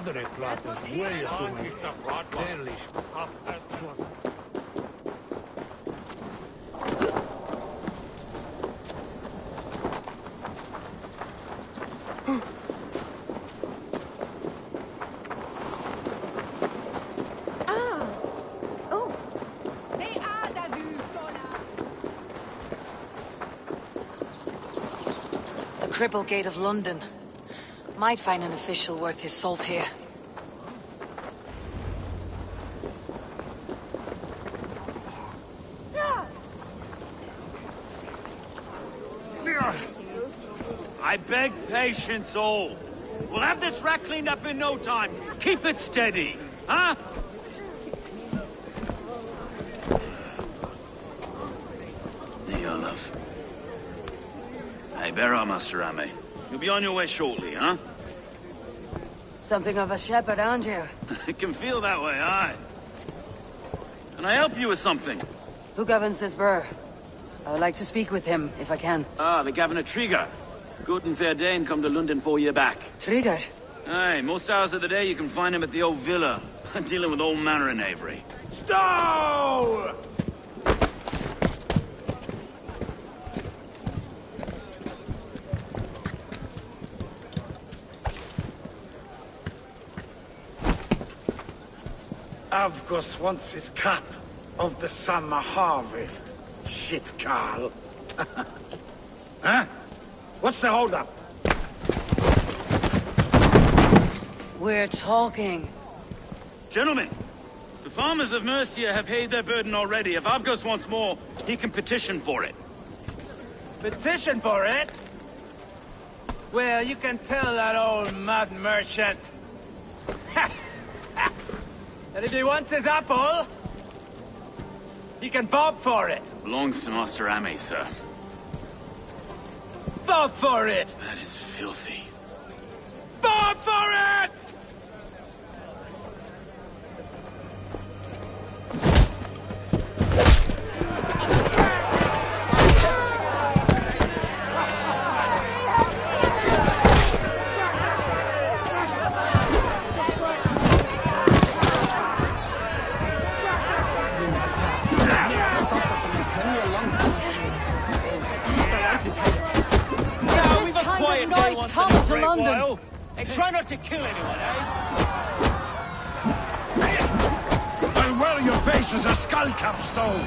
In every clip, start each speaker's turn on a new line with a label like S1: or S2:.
S1: andere flatters way to me. Barely.
S2: Cripple Gate of London. Might find an official worth his salt here.
S3: I beg patience, all. We'll have this wreck cleaned up in no time. Keep it steady, huh?
S4: There you are, love. Hey, bear up, Master Ame. You'll be on your way shortly, huh?
S2: Something of a shepherd, aren't you?
S4: It can feel that way, aye. Can I help you with something?
S2: Who governs this burr? I would like to speak with him, if I can.
S4: Ah, the Governor Trigger. Good and fair Dane come to London 4 years back.
S2: Trigger?
S4: Aye, most hours of the day you can find him at the old villa, dealing with all manner in Avery.
S1: Stow! Avgos wants his cut of the summer harvest. Shit, Carl. Huh? What's the holdup?
S2: We're talking.
S4: Gentlemen, the farmers of Mercia have paid their burden already. If Avgos wants more, he can petition for it.
S5: Petition for it? Well, you can tell that old mud merchant. And if he wants his apple, he can bob for it.
S4: Belongs to Master Ame, sir.
S5: Bob for it!
S4: That is filthy.
S5: Bob for it!
S2: Come to London.
S3: While. And try not to kill anyone, eh?
S1: Well, well, your face is a skull capstone.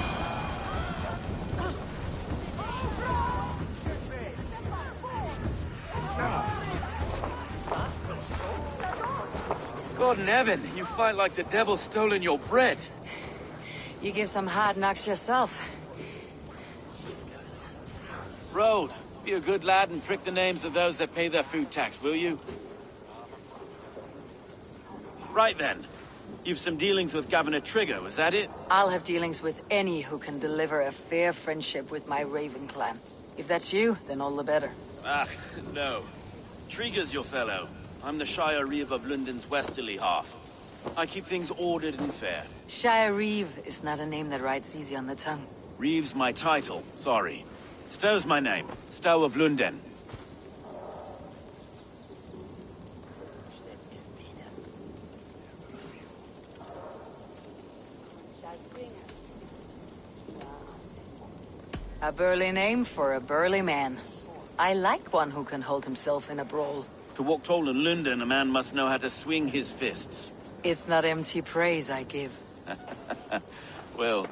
S4: God in heaven, you fight like the devil's stolen your bread.
S2: You give some hard knocks yourself.
S4: Road, be a good lad and prick the names of those that pay their food tax, will you? Right then. You've some dealings with Governor Trigger, was that it?
S2: I'll have dealings with any who can deliver a fair friendship with my Raven clan. If that's you, then all the better.
S4: Ah, no. Trigger's your fellow. I'm the Shire Reeve of London's westerly half. I keep things ordered and fair.
S2: Shire Reeve is not a name that rides easy on the tongue.
S4: Reeve's my title, sorry. Stow's my name. Stow of London.
S2: A burly name for a burly man. I like one who can hold himself in a brawl.
S4: To walk tall in London, a man must know how to swing his fists.
S2: It's not empty praise I give.
S4: Well,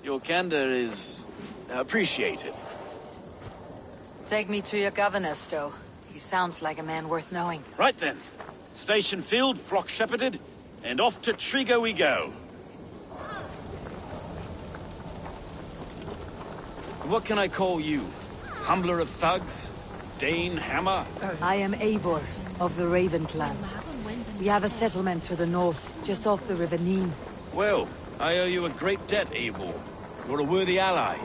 S4: your candor is appreciated.
S2: Take me to your governor, Stow. He sounds like a man worth knowing.
S4: Right then. Station filled, flock shepherded, and off to Trigger we go. What can I call you? Humbler of thugs? Dane Hammer?
S2: I am Eivor, of the Raven clan. We have a settlement to the north, just off the River Nene.
S4: Well, I owe you a great debt, Eivor. You're a worthy ally.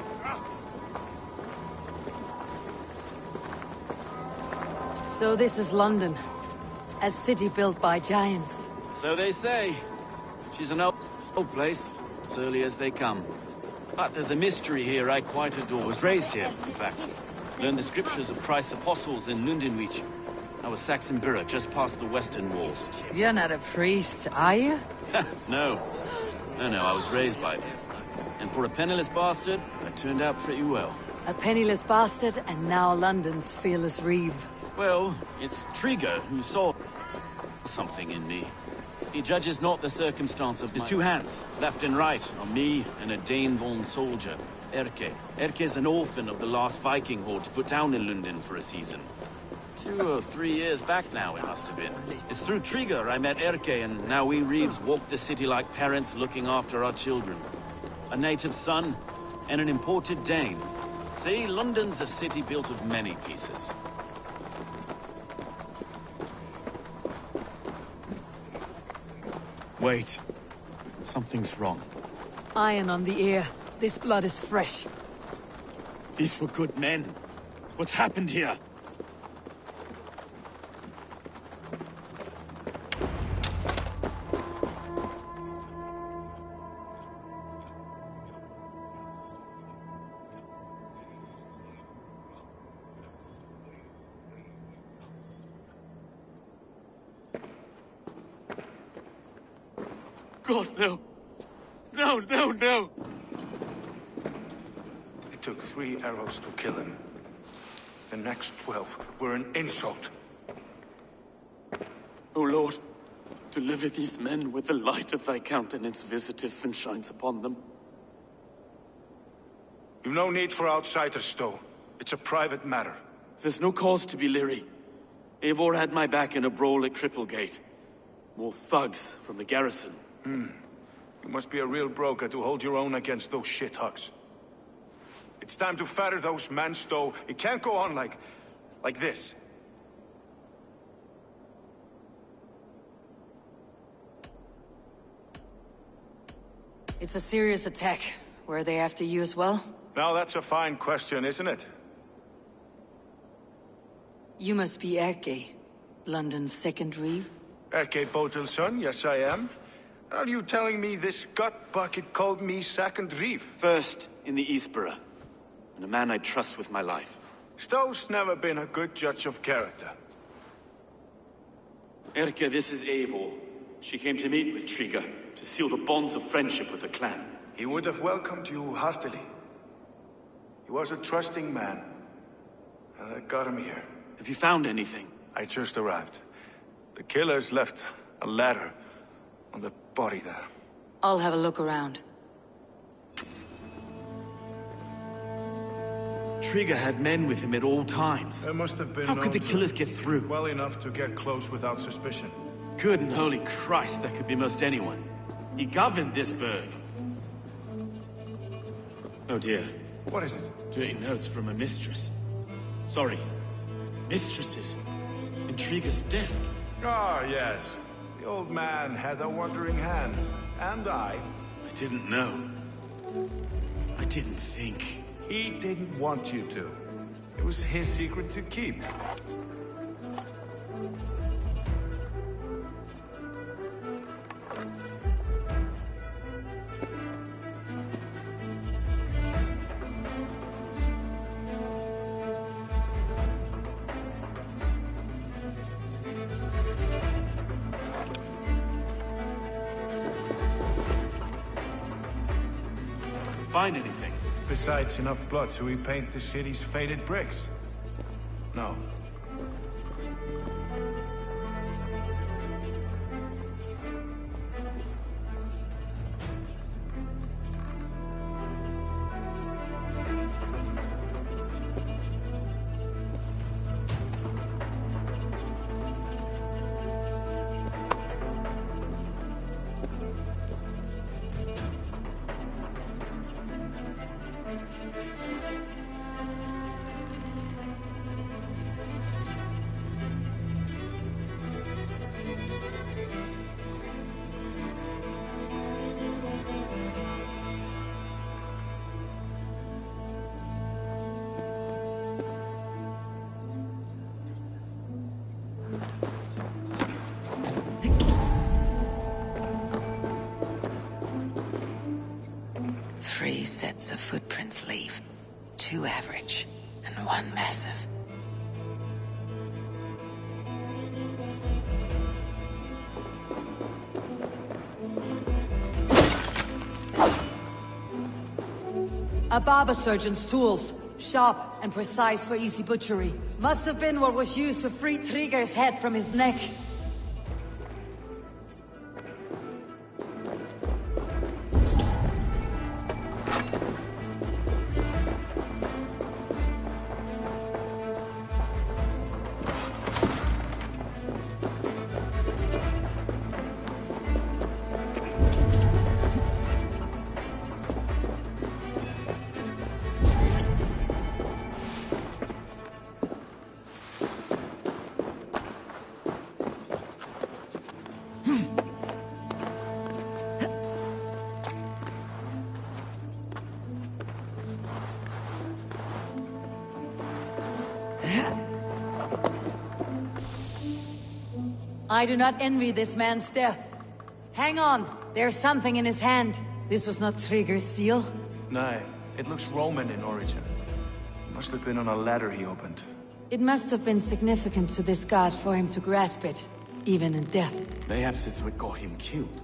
S2: So this is London. A city built by giants.
S4: So they say. She's an old place, surly as they come. But there's a mystery here I quite adore. Was raised here, in fact. Learned the scriptures of Christ's apostles in Lundenreach. I was Saxon Borough, just past the western walls.
S2: You're not a priest, are you?
S4: No. No, I was raised by them. And for a penniless bastard, I turned out pretty well.
S2: A penniless bastard, and now London's fearless reeve.
S4: Well, it's Trigger who saw something in me. He judges not the circumstance of his two hands, left and right, on me and a Dane-born soldier, Erke. Erke's an orphan of the last Viking horde put down in London for a season. 2 or 3 years back now, it must have been. It's through Trigger I met Erke, and now we Reeves walk the city like parents looking after our children. A native son, and an imported Dane. See, London's a city built of many pieces. Wait. Something's wrong.
S2: Iron on the ear. This blood is fresh.
S4: These were good men. What's happened here? God, no. No!
S6: It took 3 arrows to kill him. The next 12 were an insult.
S4: O Lord, deliver these men with the light of thy countenance visiteth and shines upon them.
S6: You've no need for outsiders, Stowe. It's a private matter.
S4: There's no cause to be leery. Eivor had my back in a brawl at Cripplegate. More thugs from the garrison.
S6: You must be a real broker to hold your own against those shithugs. It's time to fetter those men, Stowe. It can't go on like this.
S2: It's a serious attack. Were they after you as well?
S6: Now that's a fine question, isn't it?
S2: You must be Erke, London's second reeve.
S6: Erke Botel's son, yes I am. Are you telling me this gut bucket called me second reeve?
S4: First in the Eastborough, and a man I trust with my life.
S6: Stowe's never been a good judge of character.
S4: Erke, this is Eivor. She came to meet with Trigger, to seal the bonds of friendship with the clan.
S6: He would have welcomed you heartily. He was a trusting man. And I got him here.
S4: Have you found anything?
S6: I just arrived. The killers left a ladder on the body there.
S2: I'll have a look around.
S4: Trigger had men with him at all times.
S6: There must have been
S4: How could the
S6: known
S4: killers get through?
S6: well enough to get close without suspicion.
S4: Good and holy Christ, that could be most anyone. He governed this burg. Oh dear.
S6: What is it?
S4: Dirty notes from a mistress. Sorry. Mistresses. In Trigger's desk.
S6: Ah, yes. The old man had a wandering hand. And I.
S4: I didn't know. I didn't think.
S6: He didn't want you to. It was his secret to keep.
S4: Find anything?
S6: Besides enough blood to repaint the city's faded bricks. No.
S2: Three sets of footprints leave. 2 average, and 1 massive. A barber surgeon's tools. Sharp and precise for easy butchery. Must have been what was used to free Trigger's head from his neck. I do not envy this man's death. Hang on, there's something in his hand. This was not Trigger's seal.
S6: Nah, it looks Roman in origin. Must have been on a ladder he opened.
S2: It must have been significant to this god for him to grasp it, even in death.
S4: Perhaps it's what got him killed.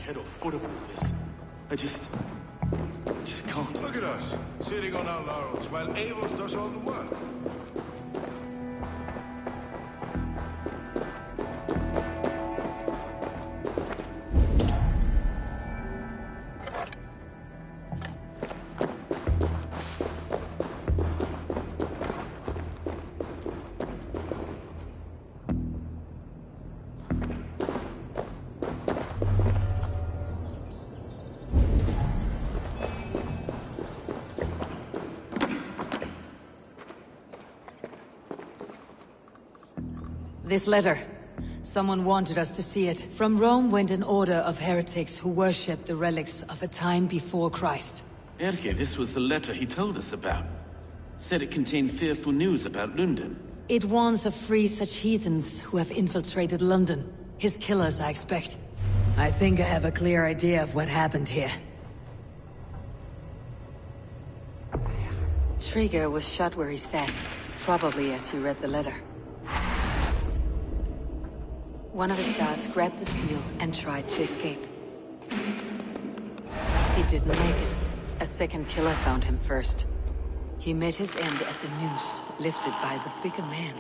S4: Head or foot of all this. I just can't.
S6: Look at us, sitting on our laurels while Abel does all the work.
S2: This letter. Someone wanted us to see it. From Rome went an order of heretics who worshipped the relics of a time before Christ.
S4: Erke, this was the letter he told us about. Said it contained fearful news about London.
S2: It warns of free such heathens who have infiltrated London. His killers, I expect. I think I have a clear idea of what happened here. Trigger was shot where he sat, probably as he read the letter. One of his guards grabbed the seal and tried to escape. He didn't make it. A second killer found him first. He met his end at the noose, lifted by the bigger man.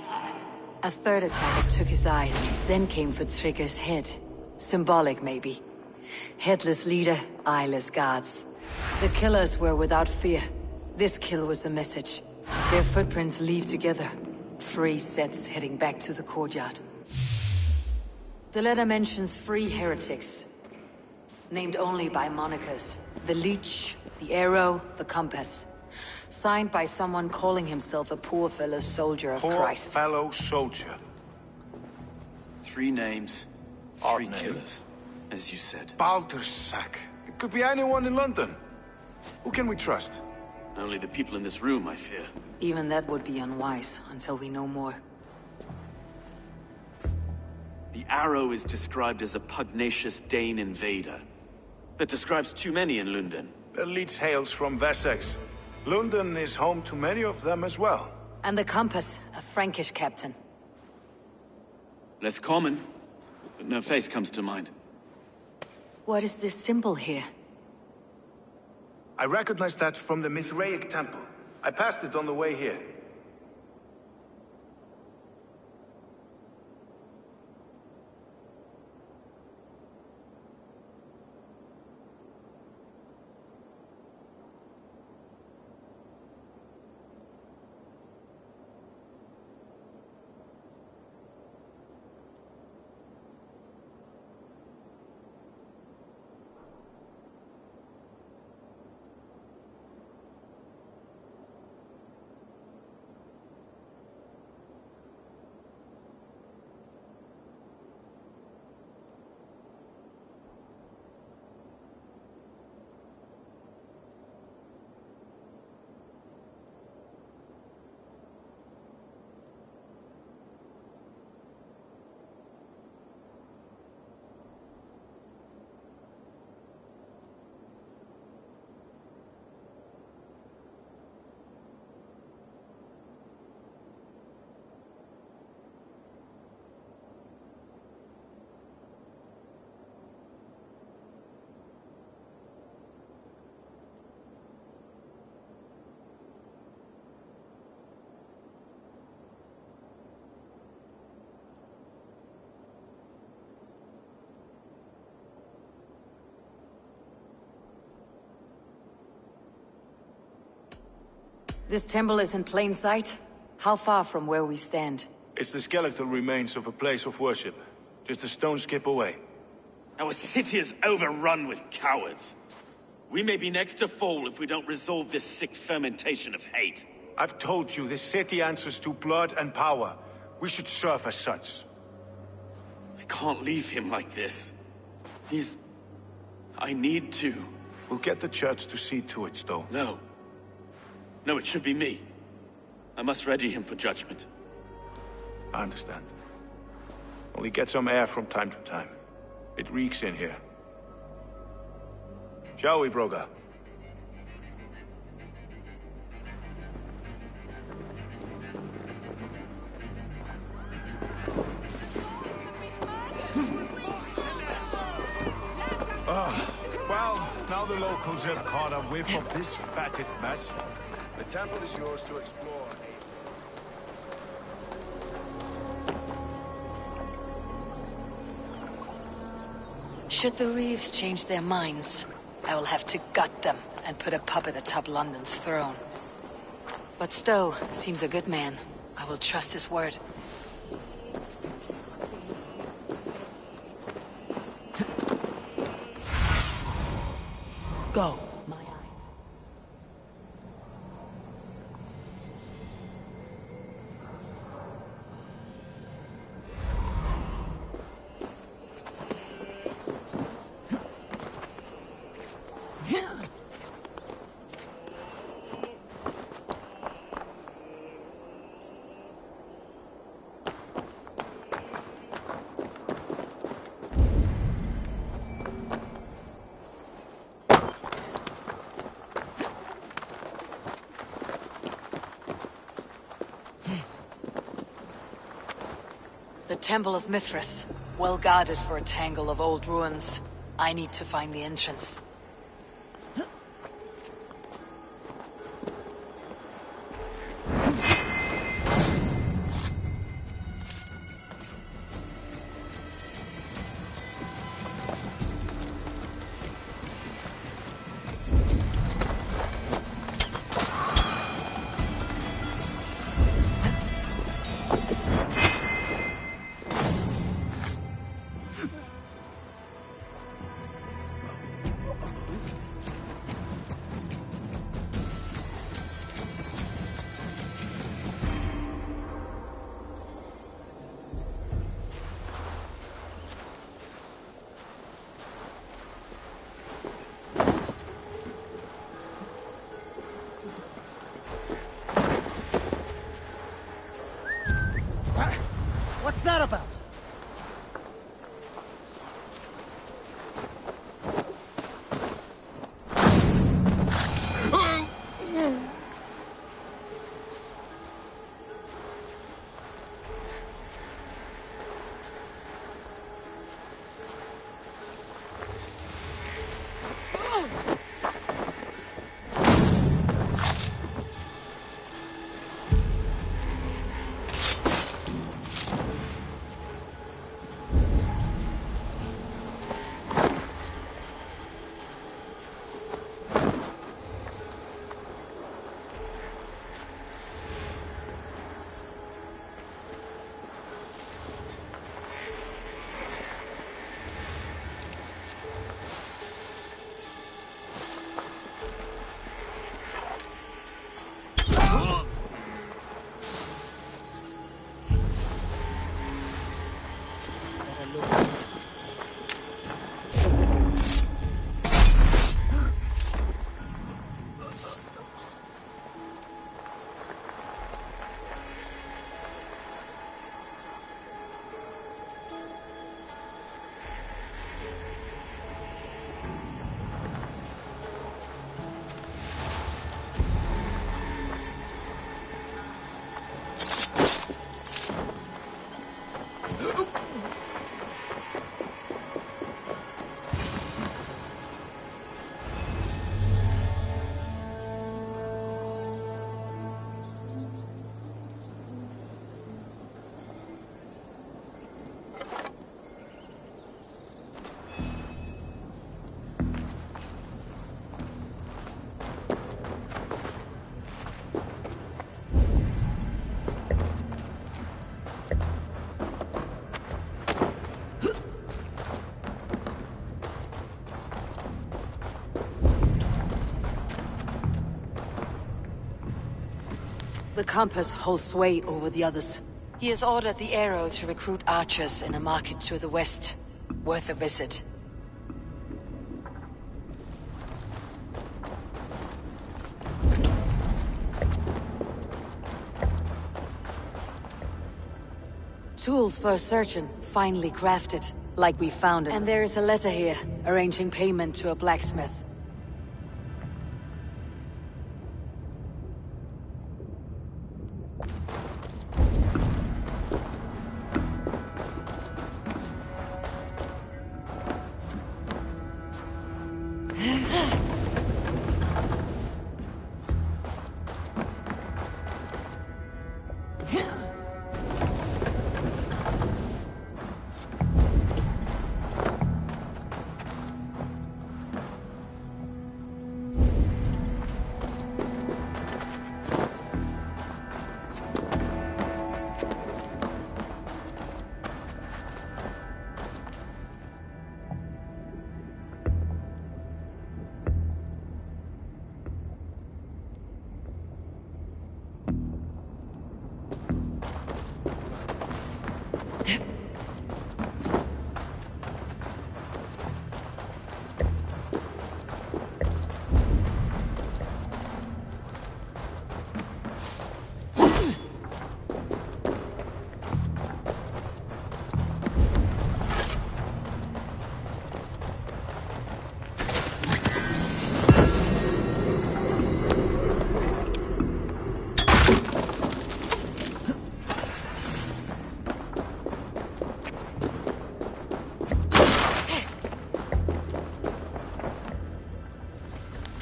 S2: A third attacker took his eyes, then came for Trigger's head. Symbolic, maybe. Headless leader, eyeless guards. The killers were without fear. This kill was a message. Their footprints leave together. 3 sets heading back to the courtyard. The letter mentions 3 heretics, named only by monikers. The Leech, the Arrow, the Compass. Signed by someone calling himself a poor fellow soldier of Christ.
S6: Poor fellow soldier.
S4: 3 names,
S6: Odd
S4: 3
S6: name.
S4: killers, as you said.
S6: Baldersack. It could be anyone in London. Who can we trust?
S4: Only the people in this room, I fear.
S2: Even that would be unwise, until we know more.
S4: The Arrow is described as a pugnacious Dane invader. That describes too many in London.
S6: The Leech hails from Wessex. London is home to many of them as well.
S2: And the Compass, a Frankish captain.
S4: Less common, but no face comes to mind.
S2: What is this symbol here?
S6: I recognize that from the Mithraic temple. I passed it on the way here.
S2: This temple is in plain sight? How far from where we stand?
S6: It's the skeletal remains of a place of worship. Just a stone's skip away.
S4: Our city is overrun with cowards. We may be next to fall if we don't resolve this sick fermentation of hate.
S6: I've told you, this city answers to blood and power. We should serve as such.
S4: I can't leave him like this. I need to.
S6: We'll get the church to see to it, Stowe.
S4: No. No, it should be me. I must ready him for judgment.
S6: I understand. Only get some air from time to time. It reeks in here. Shall we, Broga? Well, now the locals have caught a whiff of this fatted mess. The temple is yours to explore.
S2: Should the Reeves change their minds, I will have to gut them and put a puppet atop London's throne. But Stowe seems a good man. I will trust his word. Go, my eye. The Temple of Mithras, well guarded for a tangle of old ruins. I need to find the entrance. The compass holds sway over the others. He has ordered the arrow to recruit archers in a market to the west. Worth a visit. Tools for a surgeon, finely crafted, like we found it. And there is a letter here, arranging payment to a blacksmith.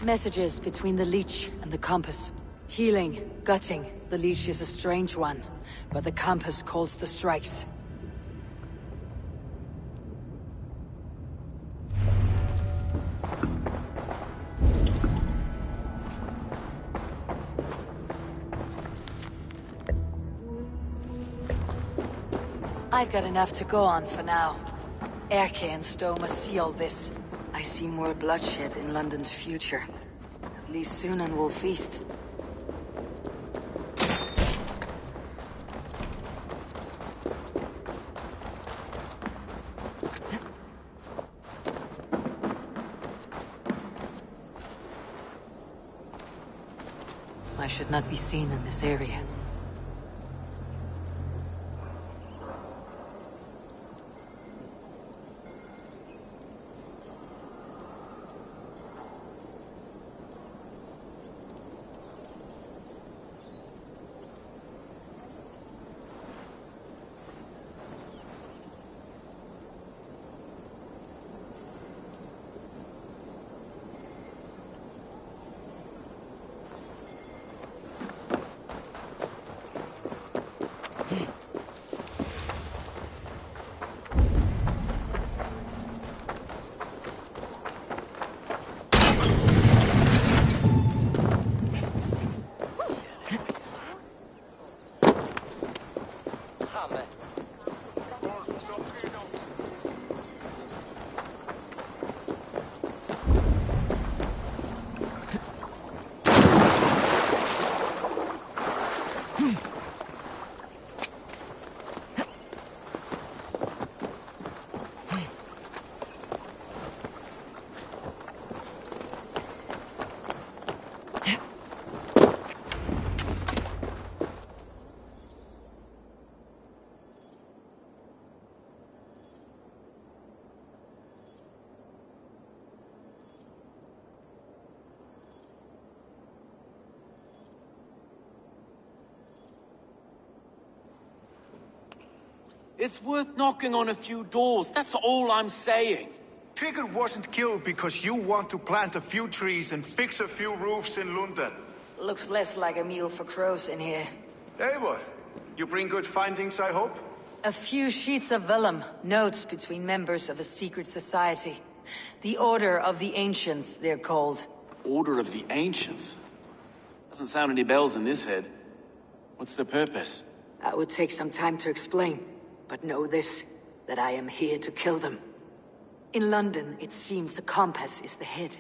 S2: Messages between the Leech and the compass. Healing, gutting. The Leech is a strange one, but the compass calls the strikes. I've got enough to go on for now. Erke and Stowe must see all this. I see more bloodshed in London's future. At least Sunan will feast. I should not be seen in this area.
S3: It's worth knocking on a few doors, that's all I'm saying.
S6: Trigger wasn't killed because you want to plant a few trees and fix a few roofs in London.
S2: Looks less like a meal for crows in here.
S6: Hey, what? You bring good findings, I hope?
S2: A few sheets of vellum, notes between members of a secret society. The Order of the Ancients, they're called.
S4: Order of the Ancients? Doesn't sound any bells in this head. What's the purpose?
S2: That would take some time to explain. But know this, that I am here to kill them. In London, it seems the compass is the head.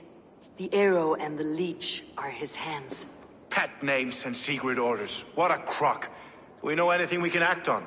S2: The arrow and the leech are his hands.
S6: Pet names and secret orders. What a crock. Do we know anything we can act on?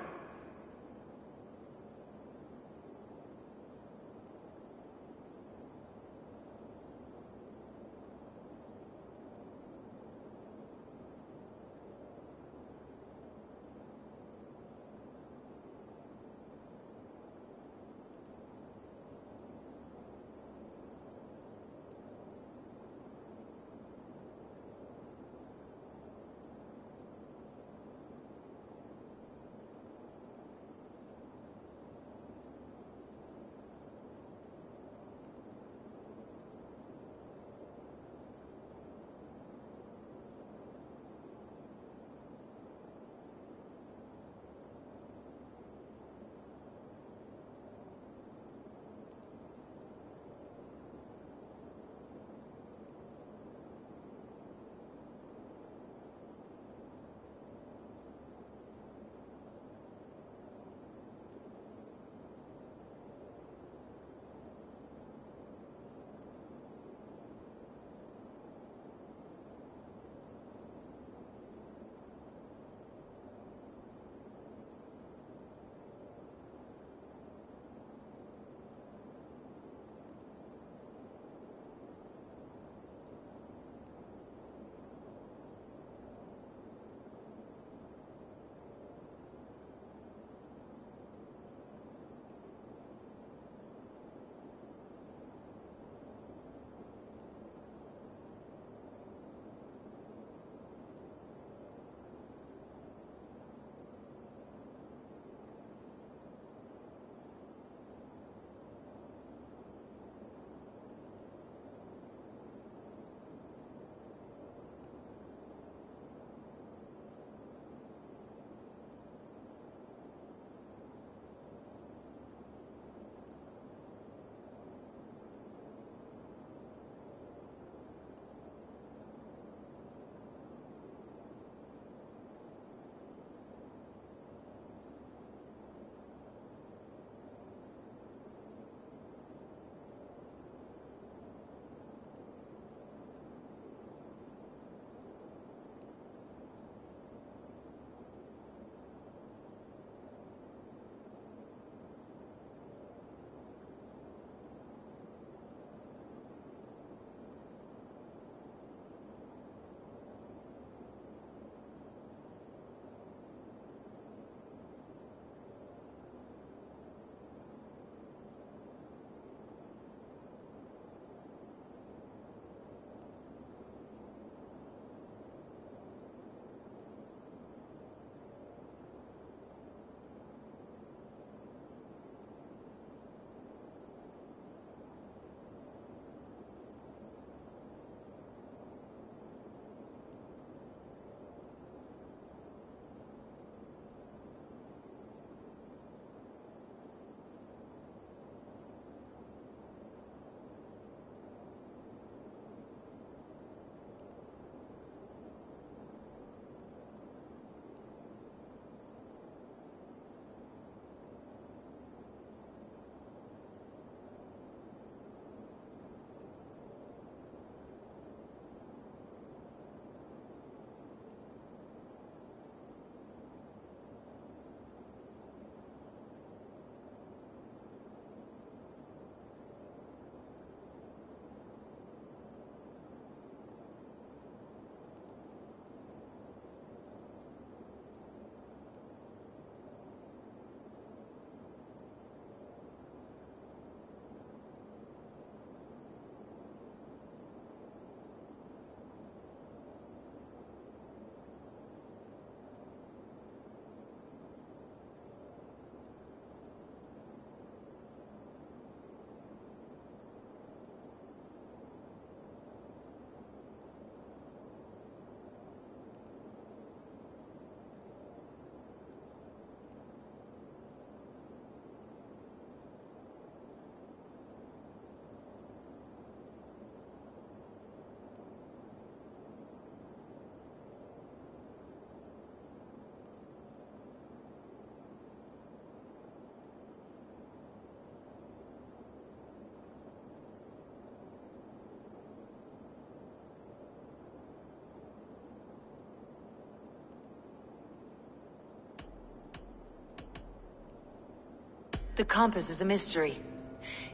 S2: The compass is a mystery.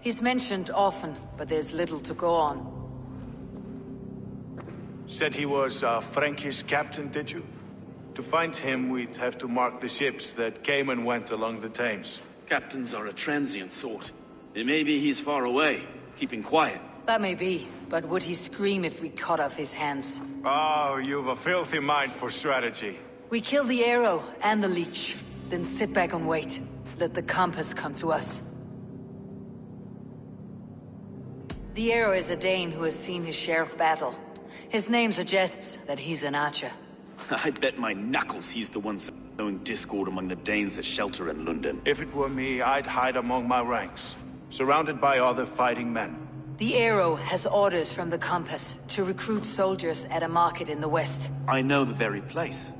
S2: He's mentioned often, but there's little to go on.
S6: Said he was a Frankish captain, did you? To find him, we'd have to mark the ships that came and went along the Thames.
S4: Captains are a transient sort. It may be he's far away, keeping quiet.
S2: That may be, but would he scream if we cut off his hands?
S6: Oh, you've a filthy mind for strategy.
S2: We kill the arrow and the leech, then sit back and wait. Let the compass come to us. The arrow is a Dane who has seen his share of battle. His name suggests that he's an archer.
S4: I bet my knuckles he's the one sowing discord among the Danes that shelter in London.
S6: If it were me, I'd hide among my ranks, surrounded by other fighting men.
S2: The arrow has orders from the compass to recruit soldiers at a market in the west.
S4: I know the very place.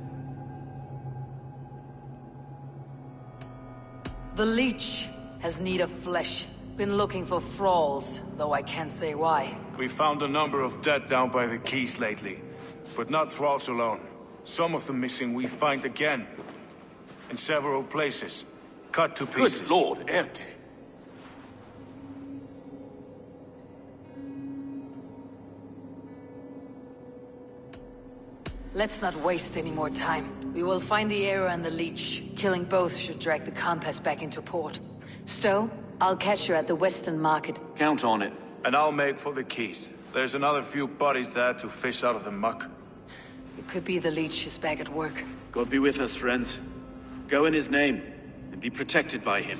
S2: The leech has need of flesh. Been looking for thralls, though I can't say why.
S6: We found a number of dead down by the quays lately, but not thralls alone. Some of the missing we find again, in several places, cut to pieces.
S4: Good Lord, Erke.
S2: Let's not waste any more time. We will find the arrow and the leech. Killing both should drag the compass back into port. Stowe, I'll catch you at the western market.
S4: Count on it.
S6: And I'll make for the quays. There's another few bodies there to fish out of the muck.
S2: It could be the leech is back at work.
S4: God be with us, friends. Go in his name, and be protected by him.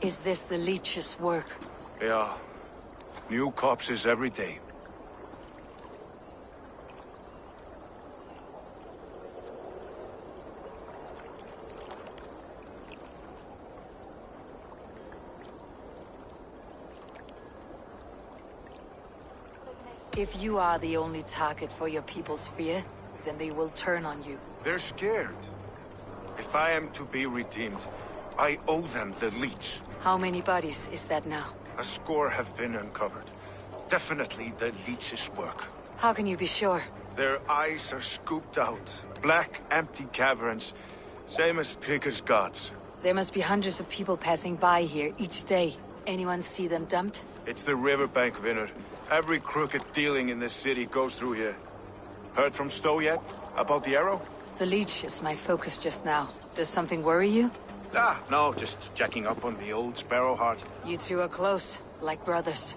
S2: Is this the leech's work?
S6: Yeah. New corpses every day.
S2: If you are the only target for your people's fear, then they will turn on you.
S6: They're scared. If I am to be redeemed, I owe them the leech.
S2: How many bodies is that now?
S6: A score have been uncovered. Definitely the leech's work.
S2: How can you be sure?
S6: Their eyes are scooped out. Black, empty caverns. Same as Trigger's gods.
S2: There must be hundreds of people passing by here each day. Anyone see them dumped?
S6: It's the riverbank, Vinner. Every crooked dealing in this city goes through here. Heard from Stowe yet? About the arrow?
S2: The leech is my focus just now. Does something worry you?
S6: Ah, no, just checking up on the old Sparrowheart.
S2: You two are close, like brothers.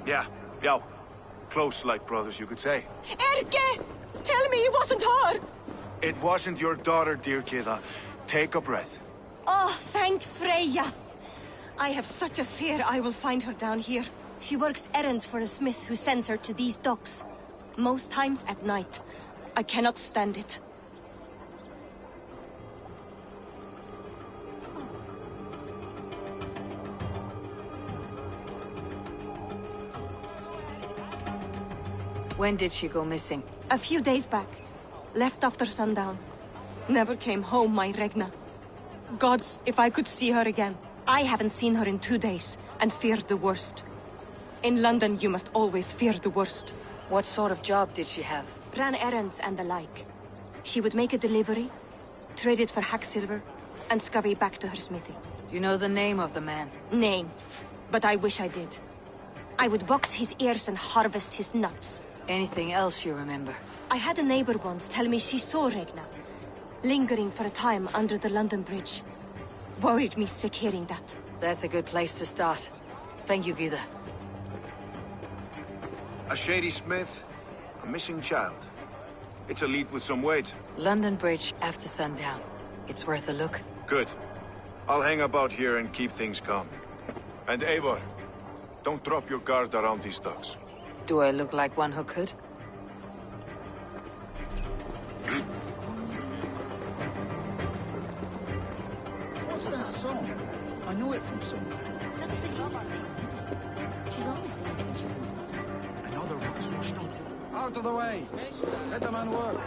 S6: Yeah. Close like brothers, you could say.
S7: Erke! Tell me it wasn't her!
S6: It wasn't your daughter, dear Kida. Take a breath.
S7: Oh, thank Freya. I have such a fear I will find her down here. She works errands for a smith who sends her to these docks. Most times at night. I cannot stand it.
S2: When did she go missing?
S7: A few days back. Left after sundown. Never came home, my Regna. Gods, if I could see her again. I haven't seen her in 2 days, and feared the worst. In London, you must always fear the worst.
S2: What sort of job did she have?
S7: Ran errands and the like. She would make a delivery, trade it for hack silver, and scurry back to her smithy.
S2: Do you know the name of the man?
S7: Name. But I wish I did. I would box his ears and harvest his nuts.
S2: Anything else you remember?
S7: I had a neighbor once tell me she saw Regna, lingering for a time under the London Bridge. Worried me sick hearing that.
S2: That's a good place to start. Thank you, Gida.
S6: A shady smith, a missing child. It's a lead with some weight.
S2: London Bridge after sundown. It's worth a look.
S6: Good. I'll hang about here and keep things calm. And Eivor, don't drop your guard around these docks.
S2: Do I look like one who could?
S1: What's that song? I know it from somewhere.
S7: That's the English song. She's always singing it when she comes back.
S1: Another one's washed up. Out of the way! Let the man work.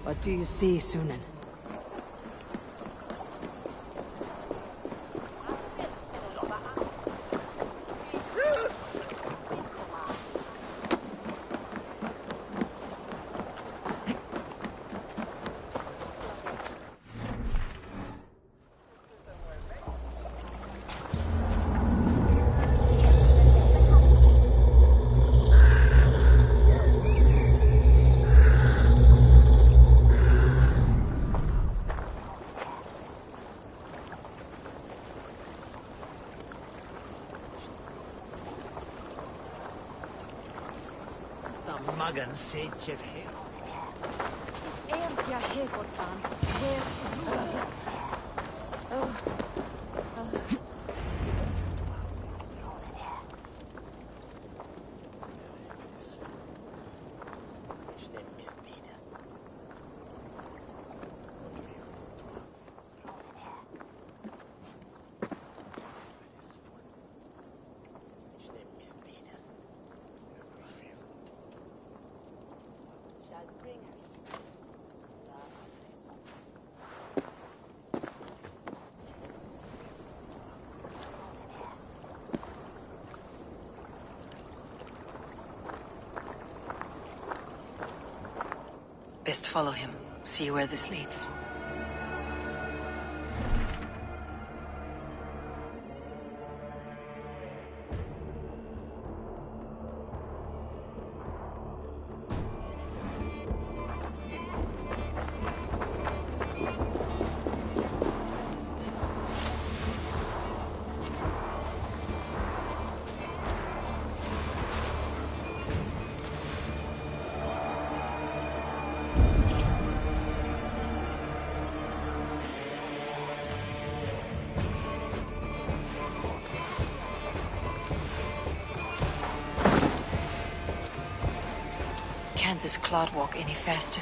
S2: What do you see, Sunan?
S5: Magan secher he.
S2: Best follow him. See where this leads. this clod walk any faster.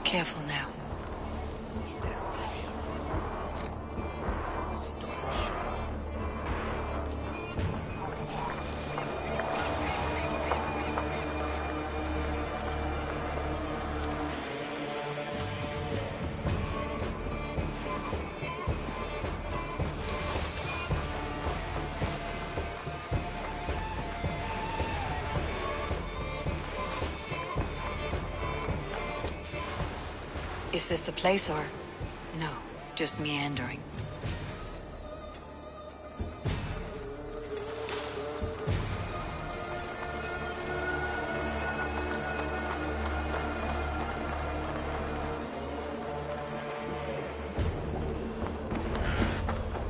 S2: Careful now. Is this the place, or... no, just meandering?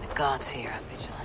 S2: The gods here are vigilant.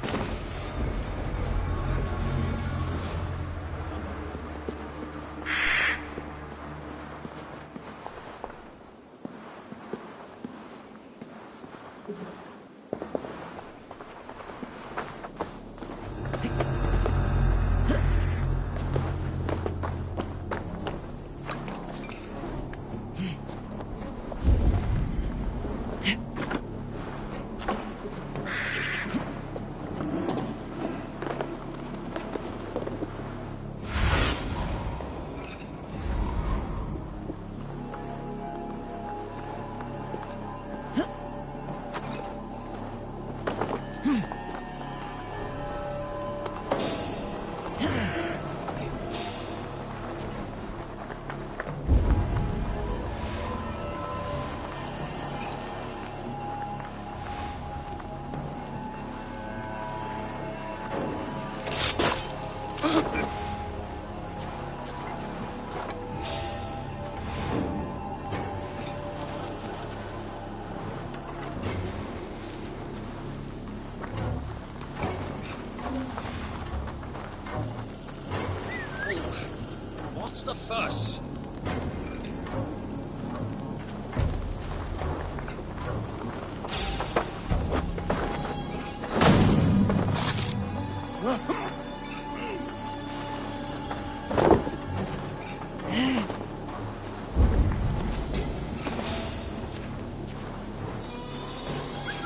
S3: What's the fuss?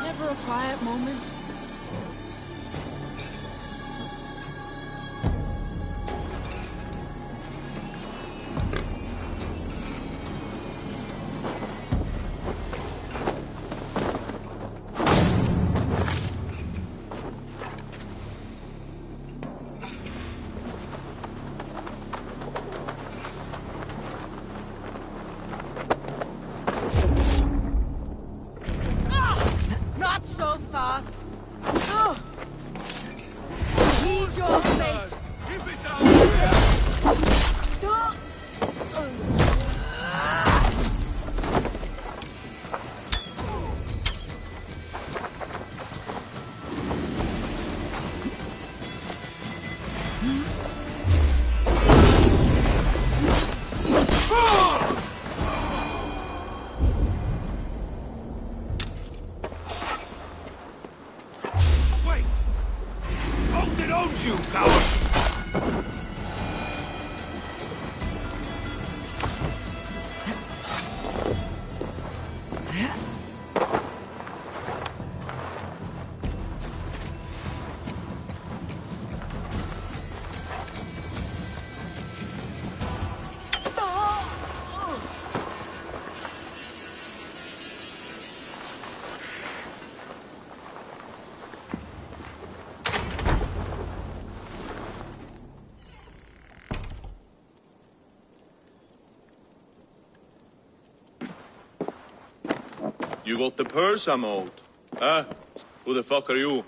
S8: Never a quiet moment. Not so fast. Heed your fate.
S3: Keep it down! Wait! Hold it on, you coward!
S9: You got the purse I'm owed? Huh? Who the fuck are you?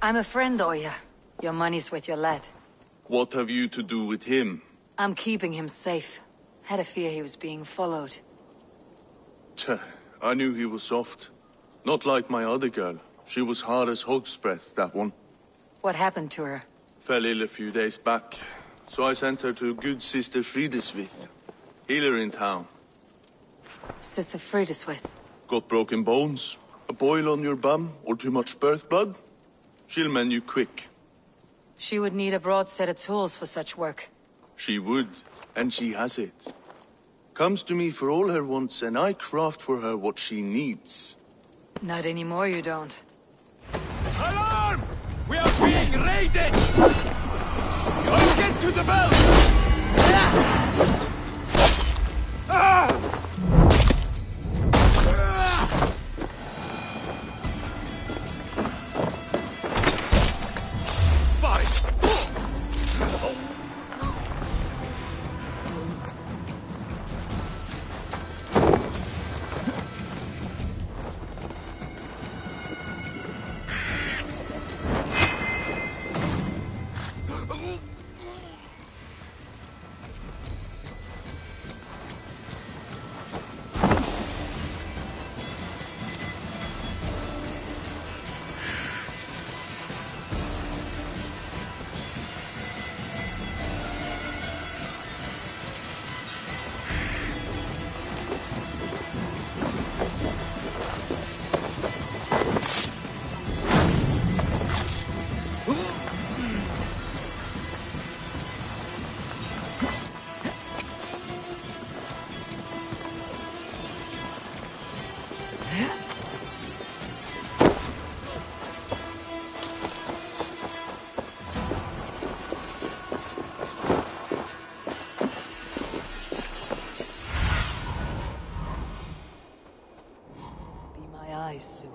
S2: I'm a friend, Oya. Your money's with your lad.
S9: What have you to do with him?
S2: I'm keeping him safe. Had a fear he was being followed.
S9: Tch, I knew he was soft. Not like my other girl. She was hard as hog's breath, that one.
S2: What happened to her?
S9: Fell ill a few days back. So I sent her to good Sister Frideswith. Healer in town.
S2: Sister Frideswith.
S9: Got broken bones, a boil on your bum, or too much birth blood? She'll mend you quick.
S2: She would need a broad set of tools for such work.
S9: She would, and she has it. Comes to me for all her wants, and I craft for her what she needs.
S2: Not anymore, you don't.
S3: Alarm! We are being raided! Let's get to the bell!
S2: Soon.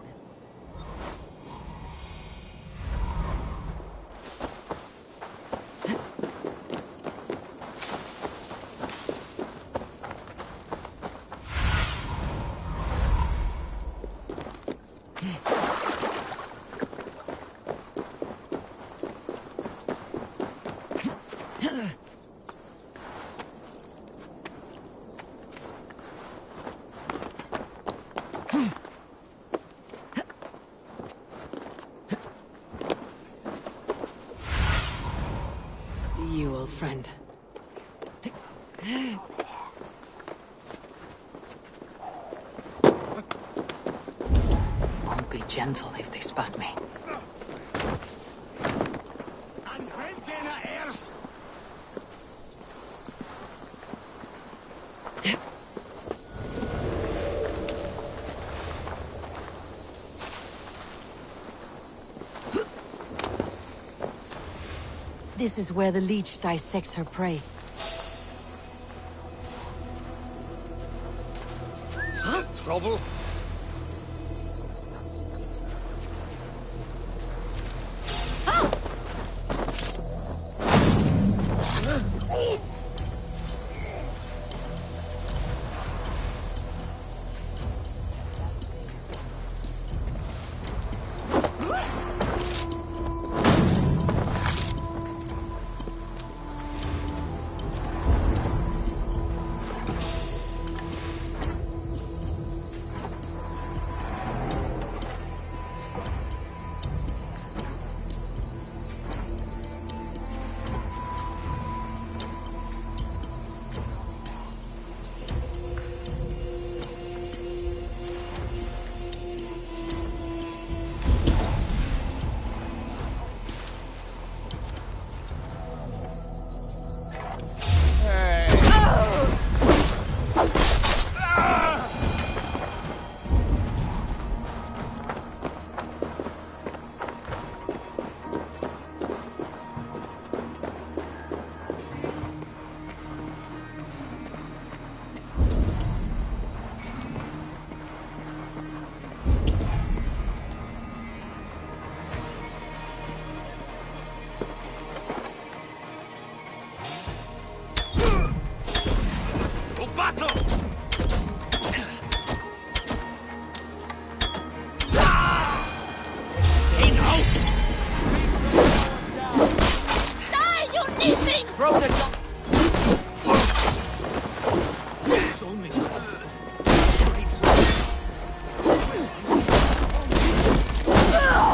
S2: You, old friend. Won't be gentle if they spot me. This is where the leech dissects her prey.
S3: Trouble?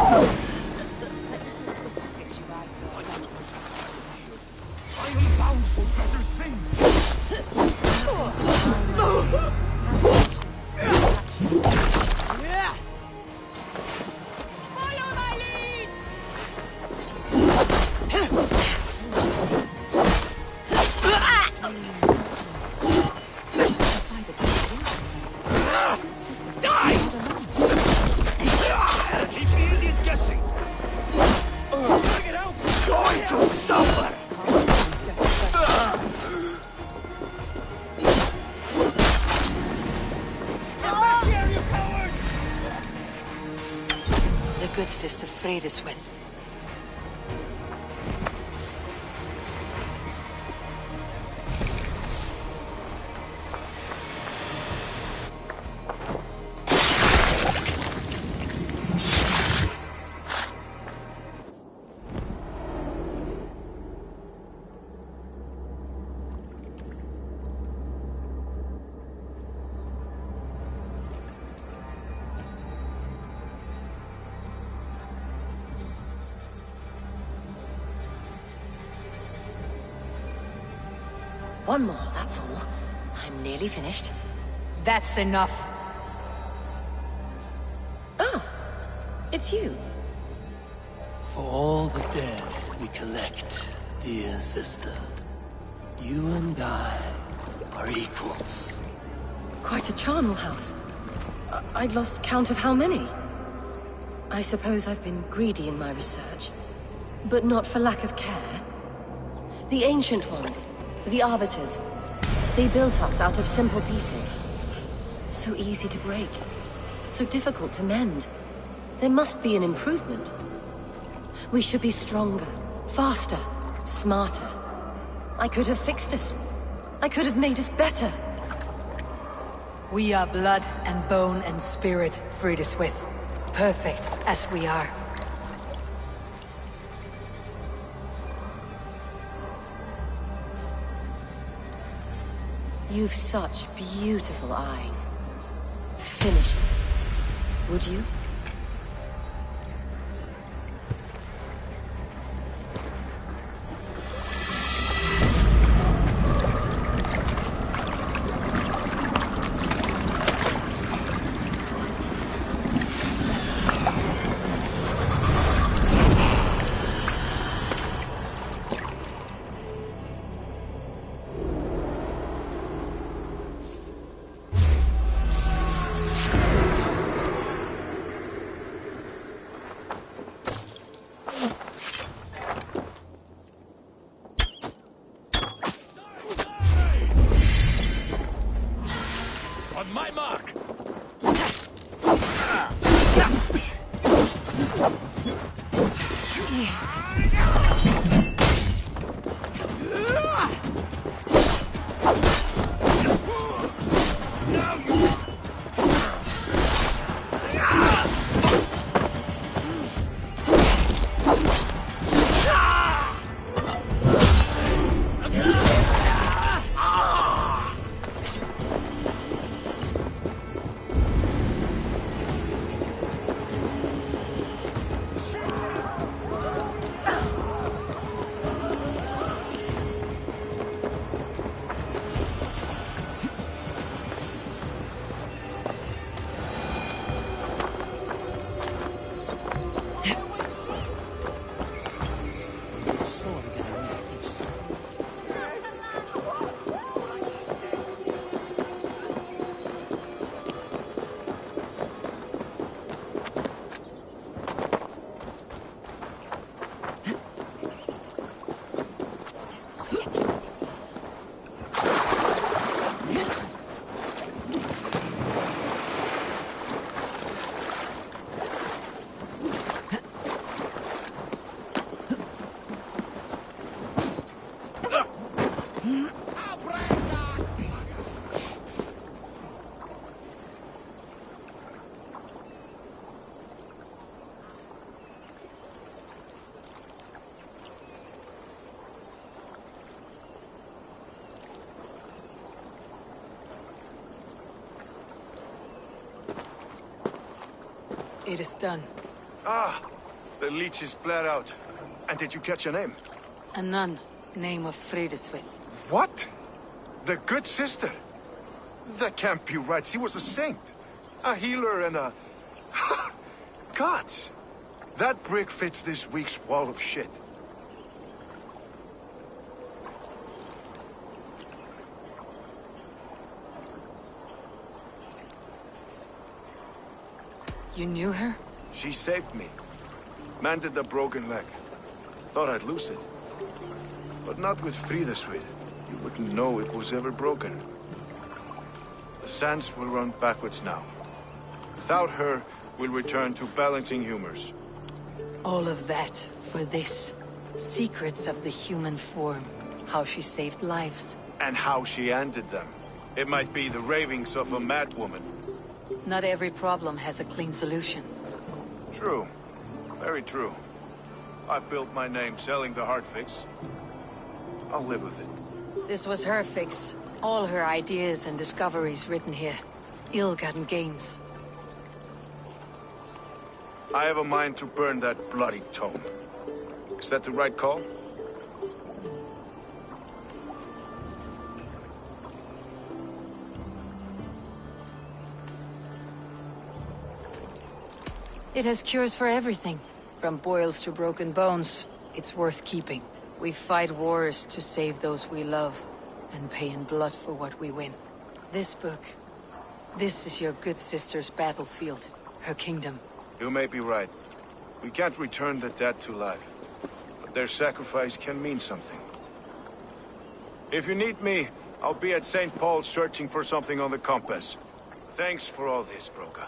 S1: I am bound for better things.
S8: Follow my lead!
S3: Keep the idiot guessing. Bring it out!
S1: Going to suffer.
S2: The good sister freed us with.
S10: One more, that's all. I'm nearly finished.
S2: That's enough.
S10: Oh, it's you.
S11: For all the dead we collect, dear sister, you and I are equals.
S10: Quite a charnel house. I'd lost count of how many. I suppose I've been greedy in my research, but not for lack of care. The Ancient Ones, the Arbiters, they built us out of simple pieces. So easy to break, so difficult to mend. There must be an improvement. We should be stronger, faster, smarter. I could have fixed us. I could have made us better.
S2: We are blood and bone and spirit, Friediswith. Perfect as we are.
S10: You've such beautiful eyes. Finish it, would you?
S3: On my mark!
S2: It is done.
S6: Ah, The leech is flat out. And did you catch a name?
S2: A nun, name of Fredeswith.
S6: What? The good sister? That can't be right. She was a saint. A healer and a... Gods! That brick fits this week's wall of shit.
S2: You knew her?
S6: She saved me. Mended the broken leg. Thought I'd lose it. But not with Frideswith. You wouldn't know it was ever broken. The sands will run backwards now. Without her, we'll return to balancing humors.
S2: All of that for this. Secrets of the human form. How she saved lives.
S6: And how she ended them. It might be the ravings of a madwoman.
S2: Not every problem has a clean solution.
S6: True. Very true. I've built my name selling the heart fix. I'll live with it.
S2: This was her fix. All her ideas and discoveries written here. Ill-gotten gains.
S6: I have a mind to burn that bloody tome. Is that the right call?
S2: It has cures for everything. From boils to broken bones. It's worth keeping. We fight wars to save those we love. And pay in blood for what we win. This book. This is your good sister's battlefield. Her kingdom.
S6: You may be right. We can't return the dead to life. But their sacrifice can mean something. If you need me, I'll be at St. Paul's searching for something on the compass. Thanks for all this, Broga.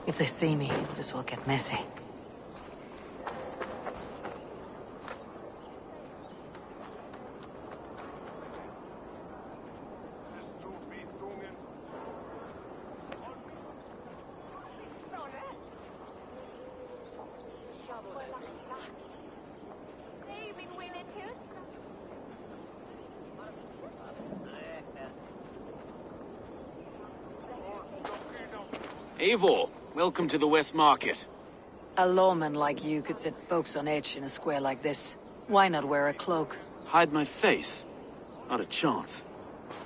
S2: If they see me, this will get messy.
S4: Eivor, welcome to the West Market.
S2: A lawman like you could set folks on edge in a square like this. Why not wear a cloak?
S4: Hide my face? Not a chance.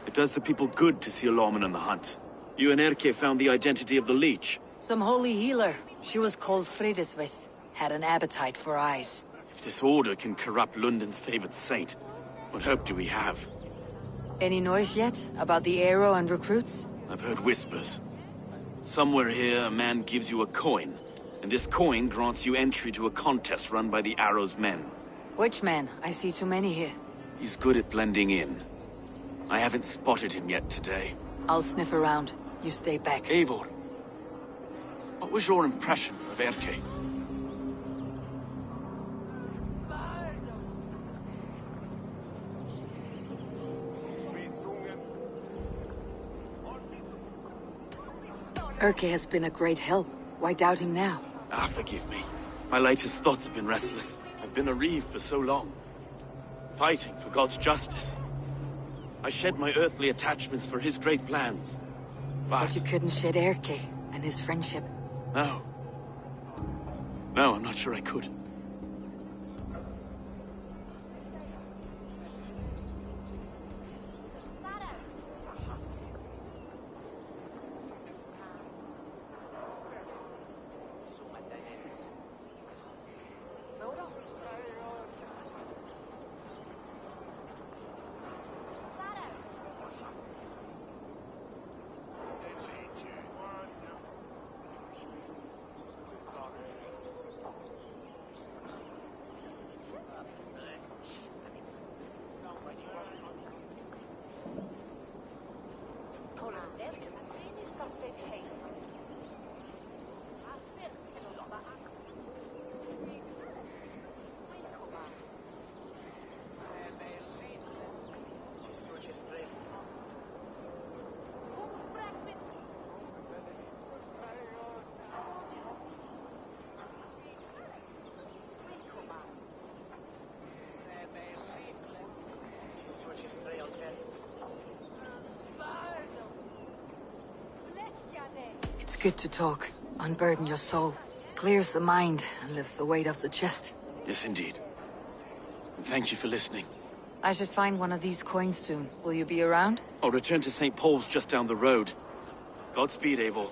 S4: It does the people good to see a lawman on the hunt. You and Erke found the identity of the leech.
S2: Some holy healer. She was called Frideswith. Had an appetite for eyes.
S4: If this order can corrupt London's favored saint, what hope do we have?
S2: Any noise yet about the arrow and recruits?
S4: I've heard whispers. Somewhere here, a man gives you a coin, and this coin grants you entry to a contest run by the Arrow's men.
S2: Which man? I see too many here.
S4: He's good at blending in. I haven't spotted him yet today.
S2: I'll sniff around. You stay back.
S4: Eivor, what was your impression of Erke?
S2: Erke has been a great help. Why doubt him now?
S4: Ah, forgive me. My latest thoughts have been restless. I've been a reeve for so long. Fighting for God's justice. I shed my earthly attachments for his great plans.
S2: But you couldn't shed Erke and his friendship.
S4: No. No, I'm not sure I could.
S2: good to talk. Unburden your soul. Clears the mind and lifts the weight off the chest.
S4: Yes, indeed. And thank you for listening.
S2: I should find one of these coins soon. Will you be around?
S4: I'll return to St. Paul's just down the road. Godspeed, Eivor.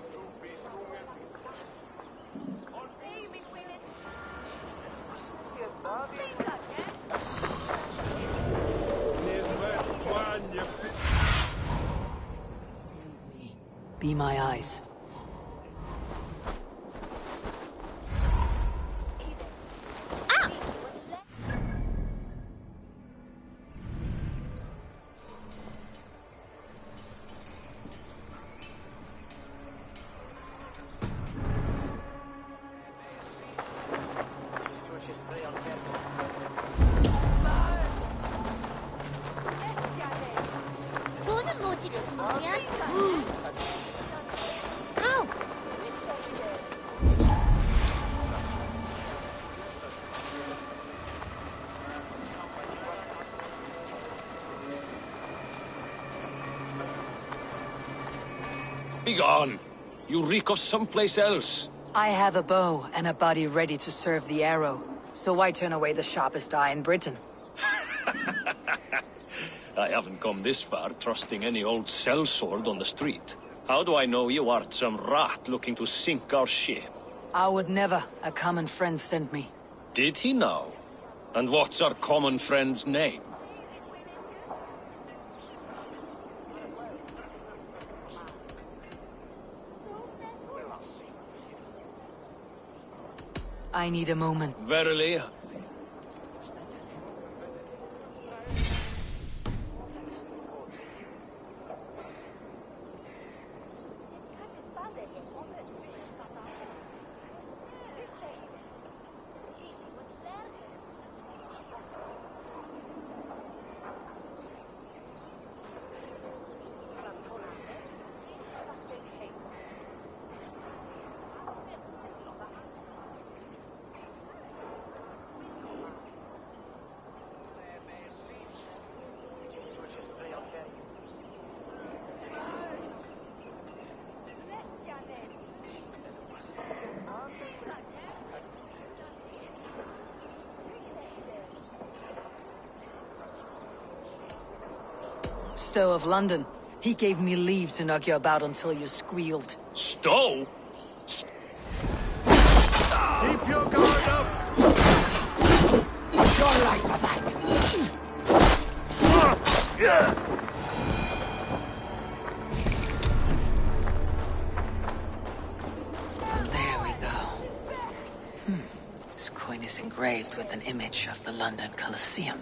S2: Be my eyes.
S12: Begone! You reek of someplace else.
S2: I have a bow and a body ready to serve the arrow. So why turn away the sharpest eye in Britain?
S12: I haven't come this far trusting any old sellsword on the street. How do I know you aren't some rat looking to sink our ship?
S2: I would never. A common friend sent me.
S12: Did he now? And what's our common friend's name?
S2: I need a moment.
S12: Verily.
S2: Stowe of London. He gave me leave to knock you about until you squealed.
S12: Stowe?
S6: Keep your guard up!
S2: Your life for that! There we go. This coin is engraved with an image of the London Colosseum.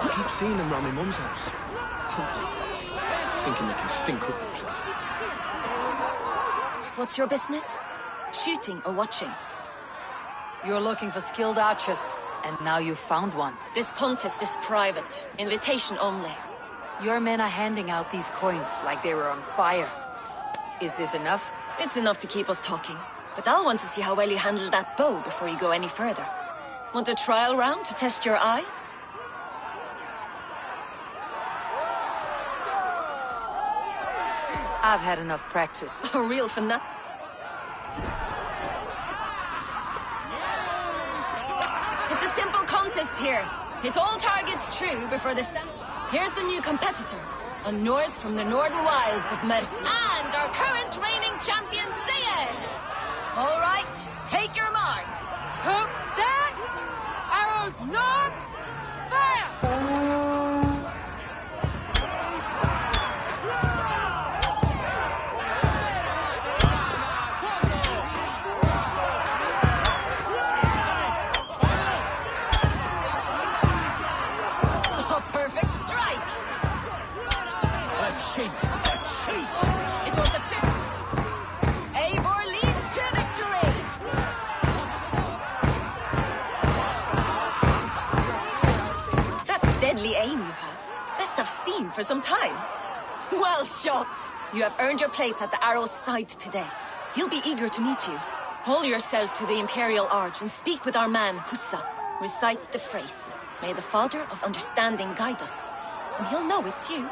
S11: I keep seeing them round my mum's house. Thinking they can stink up the place.
S10: What's your business? Shooting or watching?
S2: You're looking for skilled archers, and now you've found one.
S10: This contest is private. Invitation only.
S2: Your men are handing out these coins like they were on fire. Is this enough?
S10: It's enough to keep us talking. But I'll want to see how well you handle that bow before you go any further. Want a trial round to test your eye?
S2: I've had enough practice.
S10: A real fanatic. It's a simple contest here. Hit all targets true before the sun. Here's the new competitor. A Norse from the northern wilds of Mercia. And our current reigning champion, Sayed!
S8: All right, take your mark. Hook set. Arrows north. Fire! A perfect strike.
S3: A cheat! A cheat!
S8: It was a trick. Eivor leads to victory. That's deadly aim you have. Best I've seen for some time. Well shot. You have earned your place at the Arrow's side today. He'll be eager to meet you. Hold yourself to the Imperial Arch and speak with our man, Hussa. Recite the phrase. May the Father of Understanding guide us. And he'll know it's you.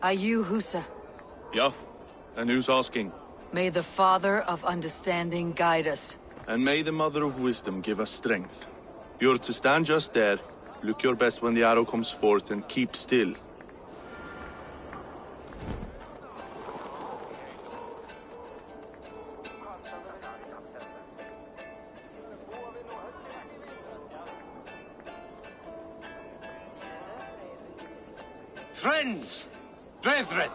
S2: Are you Hussa?
S9: Yeah? And who's asking?
S2: May the Father of Understanding guide us.
S9: And may the Mother of Wisdom give us strength. You're to stand just there, look your best when the arrow comes forth, and keep still.
S5: Friends, brethren,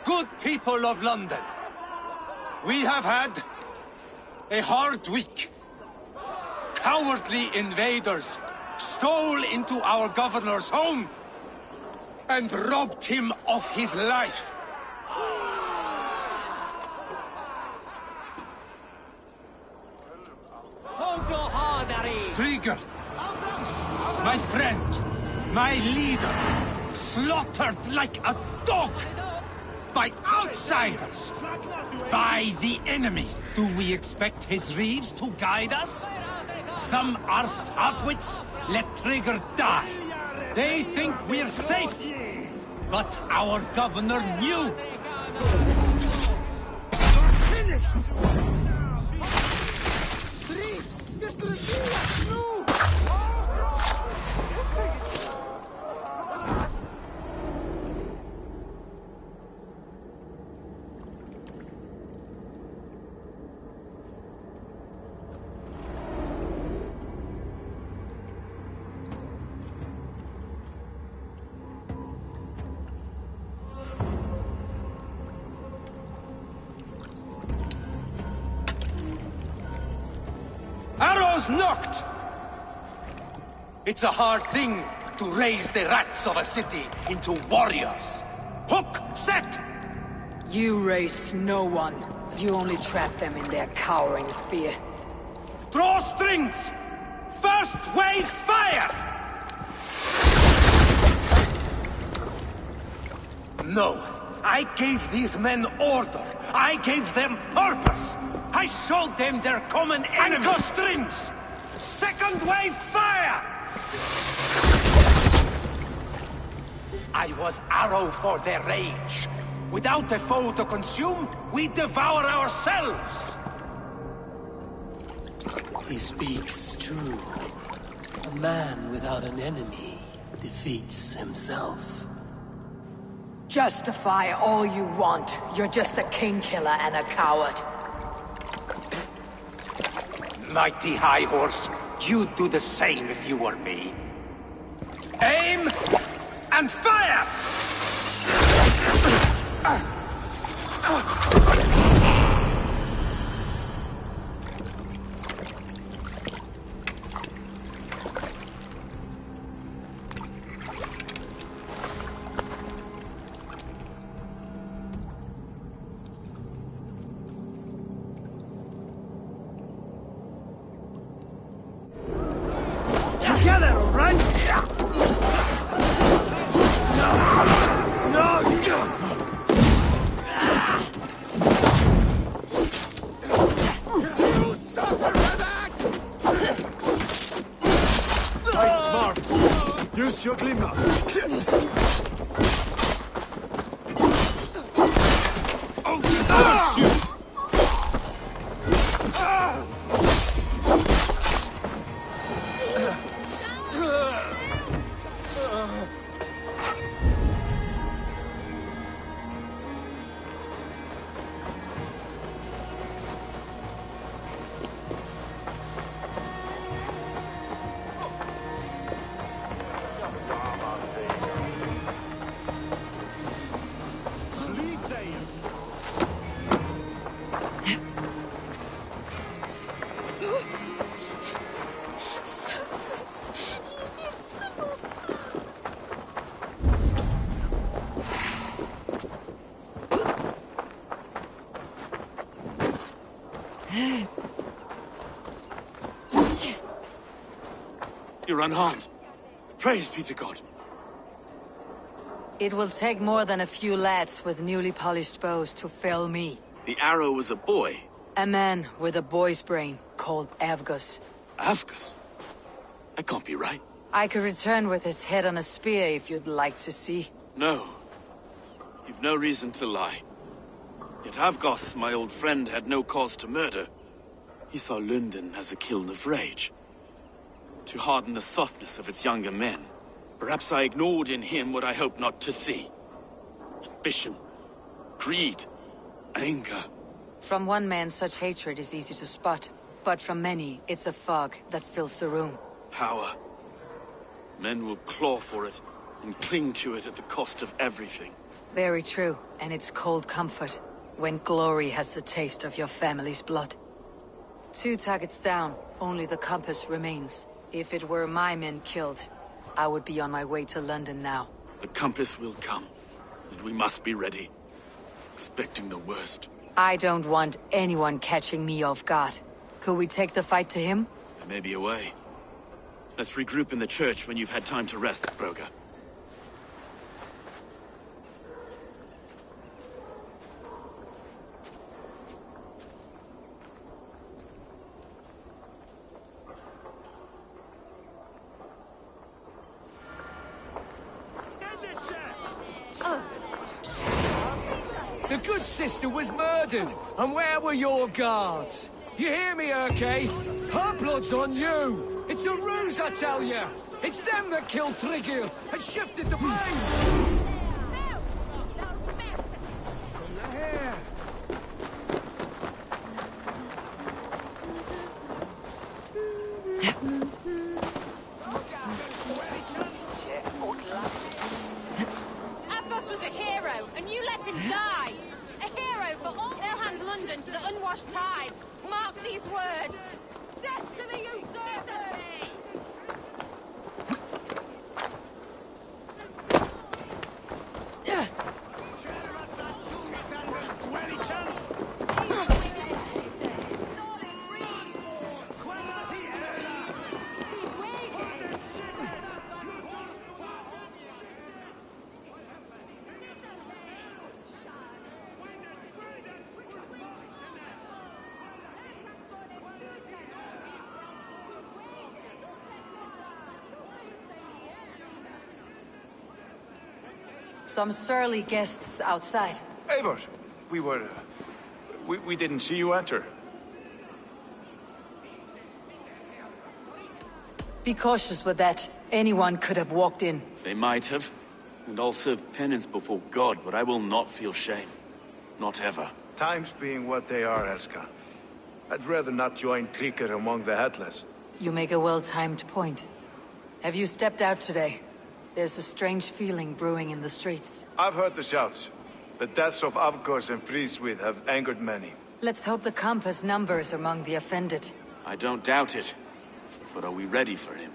S5: good people of London, we have had a hard week. Cowardly invaders stole into our governor's home and robbed him of his life. Trigger, my friend, my leader, slaughtered like a dog by outsiders, by the enemy. Do we expect his reeves to guide us? Some arsed halfwits let Trigger die. They think we're safe, but our governor knew. Arrows knocked! It's a hard thing to raise the rats of a city into warriors. Hook, set!
S2: You raised no one. You only trapped them in their cowering fear.
S5: Draw strings! First wave fire! No, I gave these men order. I gave them purpose. I showed them their common enemy. Anchor strings! Second wave fire! I was arrow for their rage. Without a foe to consume, we devour ourselves.
S11: He speaks true. A man without an enemy defeats himself.
S2: Justify all you want. You're just a king killer and a coward.
S5: Mighty High Horse, you'd do the same if you were me. Aim and fire!
S6: Monsieur Glimmer!
S4: You're unharmed. Praise be to God.
S2: It will take more than a few lads with newly polished bows to fell me.
S4: The arrow was a boy.
S2: A man with a boy's brain, called Avgus.
S4: Avgus? That can't be right.
S2: I could return with his head on a spear if you'd like to see.
S4: No. You've no reason to lie. Yet Avgos, my old friend, had no cause to murder. He saw London as a kiln of rage. To harden the softness of its younger men. Perhaps I ignored in him what I hoped not to see. Ambition, greed, anger.
S2: From one man, such hatred is easy to spot. But from many, it's a fog that fills the room.
S4: Power. Men will claw for it, and cling to it at the cost of everything.
S2: Very true, and it's cold comfort, when glory has the taste of your family's blood. 2 targets down, only the compass remains. If it were my men killed, I would be on my way to London now.
S4: The compass will come, and we must be ready. Expecting the worst.
S2: I don't want anyone catching me off guard. Could we take the fight to him?
S4: There may be a way. Let's regroup in the church when you've had time to rest, Broga.
S11: The good sister was murdered, and where were your guards? You hear me, Erke? Her blood's on you! It's a ruse, I tell you! It's them that killed Trigil and shifted the blame!
S13: Avgos was a hero, and you let him die! A hero for all. They'll hand London to the unwashed tides. Mark these words. Death to the usurpers!
S2: Some surly guests outside.
S6: Eivor! We didn't see you enter.
S2: Be cautious with that. Anyone could have walked in.
S4: They might have. And I'll serve penance before God, but I will not feel shame. Not ever.
S6: Times being what they are, Elska. I'd rather not join Trigger among the Headless.
S2: You make a well-timed point. Have you stepped out today? There's a strange feeling brewing in the streets.
S6: I've heard the shouts. The deaths of Avgos and Frieswith have angered many.
S2: Let's hope the compass numbers among the offended.
S4: I don't doubt it. But are we ready for him?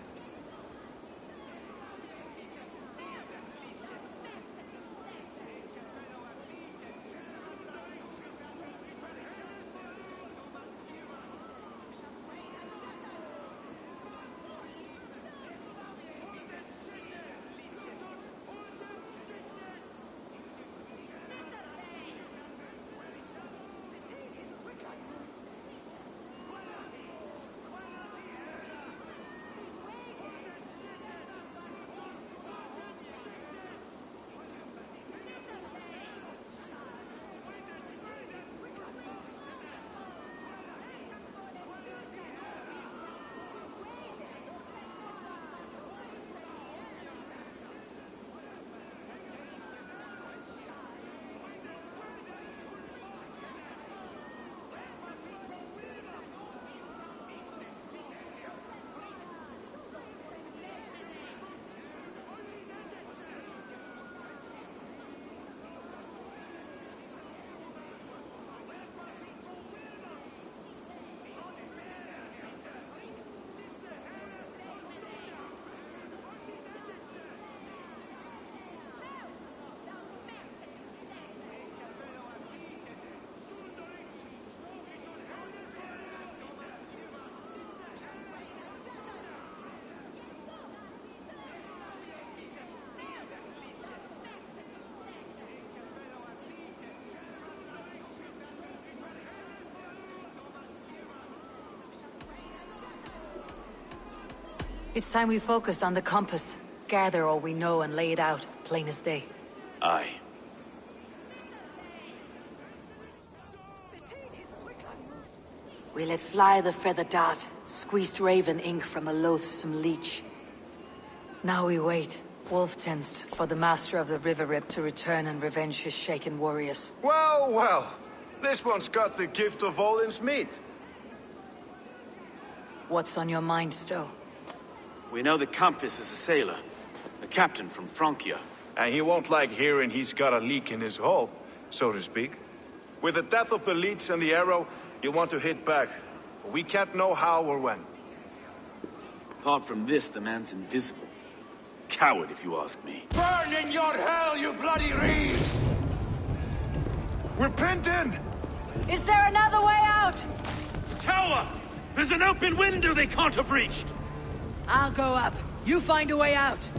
S2: It's time we focused on the compass. Gather all we know and lay it out, plain as day.
S4: Aye.
S2: We let fly the feather dart, squeezed raven ink from a loathsome leech. Now we wait, wolf-tensed, for the master of the river rip to return and revenge his shaken warriors.
S6: Well, well. This one's got the gift of Olin's meat.
S2: What's on your mind, Stowe?
S4: We know the compass is a sailor. A captain from Francia.
S6: And he won't like hearing he's got a leak in his hull, so to speak. With the death of the leech and the arrow, you'll want to hit back. But we can't know how or when.
S4: Apart from this, the man's invisible. Coward, if you ask me.
S5: Burn in your hell, you bloody reeves!
S6: We're pinned in!
S2: Is there another way out?
S3: Tower! There's an open window they can't have reached!
S2: I'll go up. You find a way out.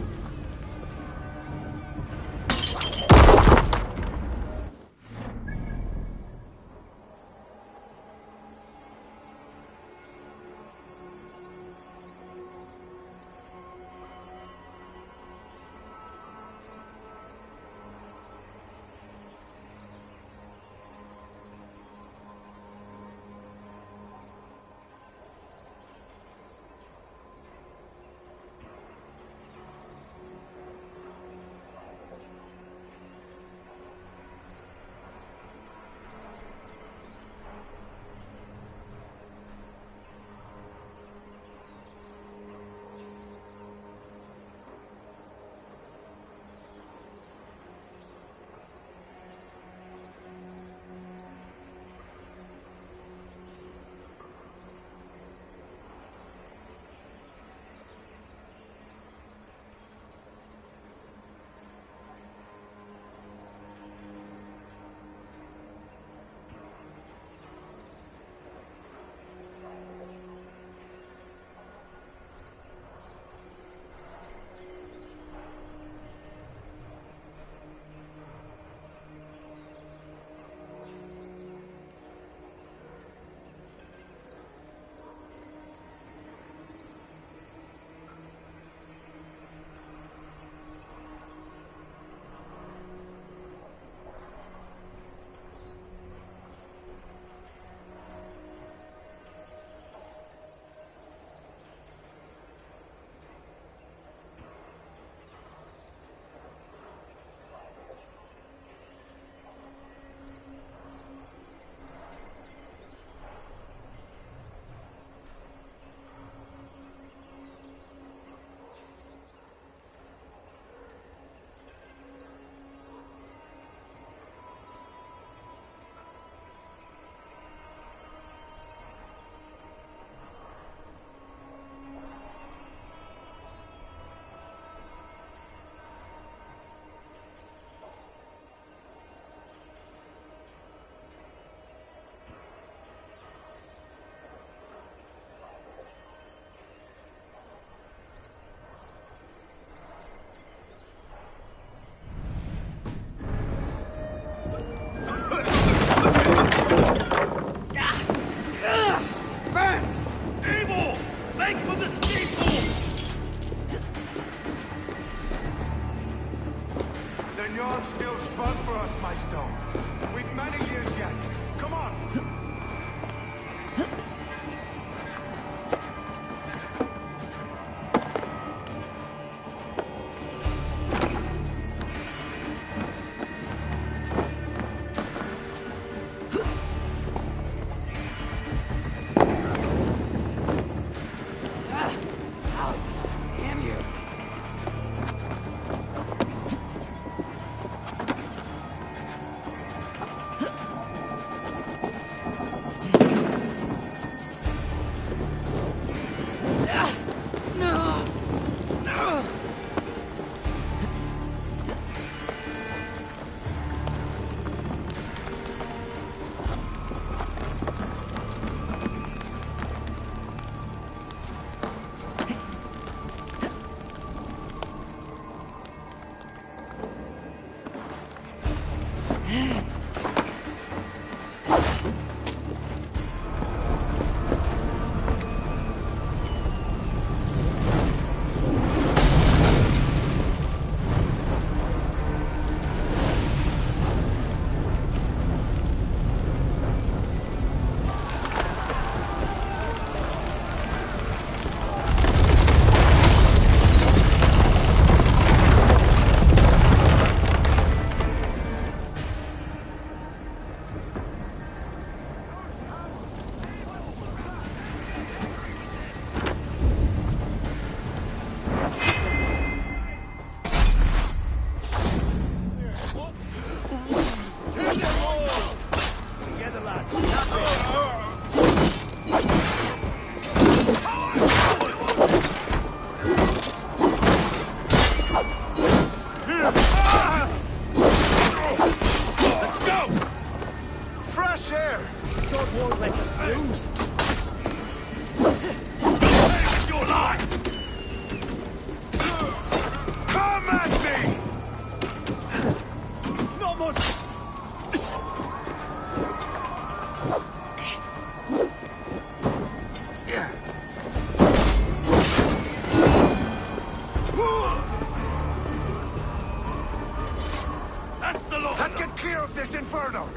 S6: this inferno!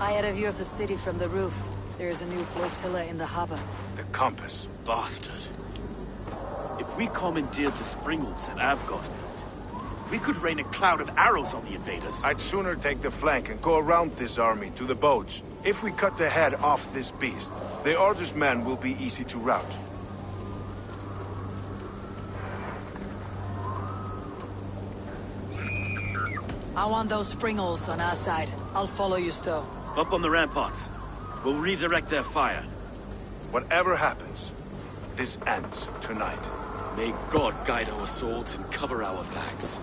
S2: I had a view of the city from the roof. There is a new flotilla in the harbor.
S6: The compass.
S4: Bastard. If we commandeered the springles that Avgos built, we could rain a cloud of arrows on the invaders.
S6: I'd sooner take the flank and go around this army to the boats. If we cut the head off this beast, the Order's men will be easy to rout.
S2: I want those springles on our side. I'll follow you, Stowe.
S4: Up on the ramparts. We'll redirect their fire.
S6: Whatever happens, this ends tonight.
S4: May God guide our swords and cover our backs.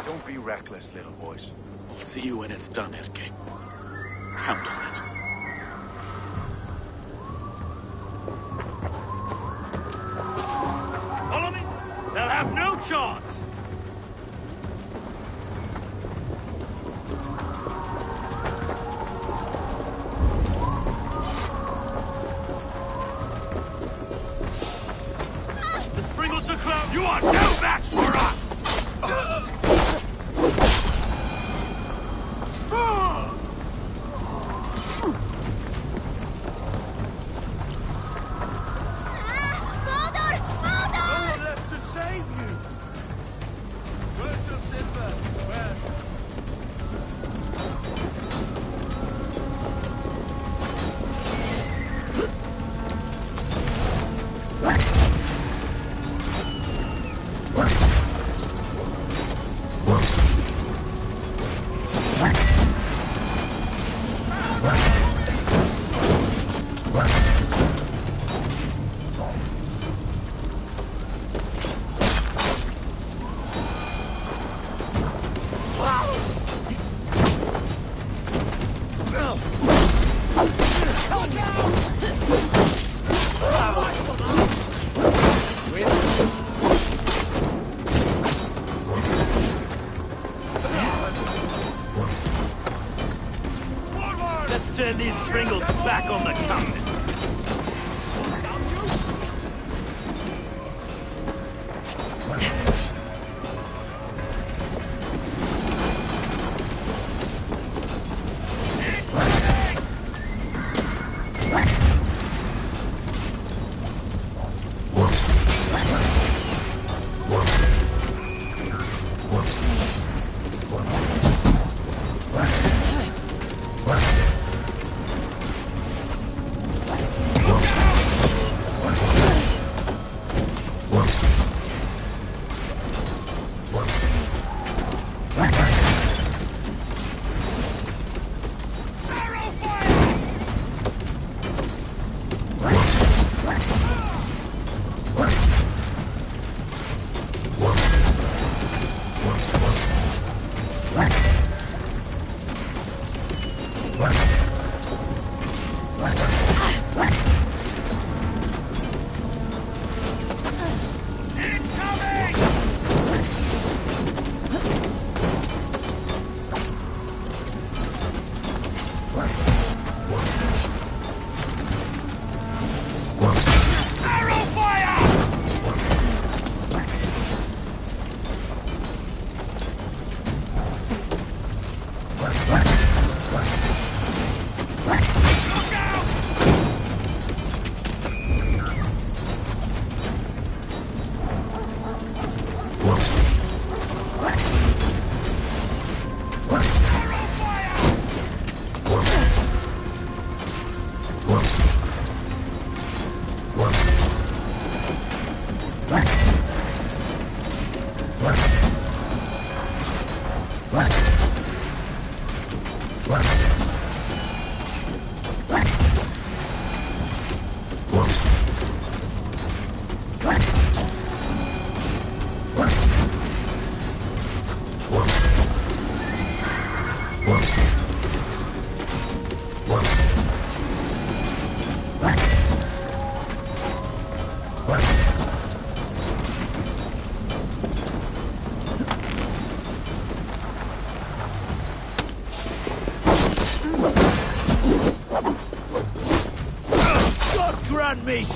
S6: Don't be reckless, little boys.
S4: I'll see you when it's done, Erke. Count on it. Follow me! They'll have no chance! You are no match for us!
S13: Baldur!
S6: Left to save you! Where's your silver? Where?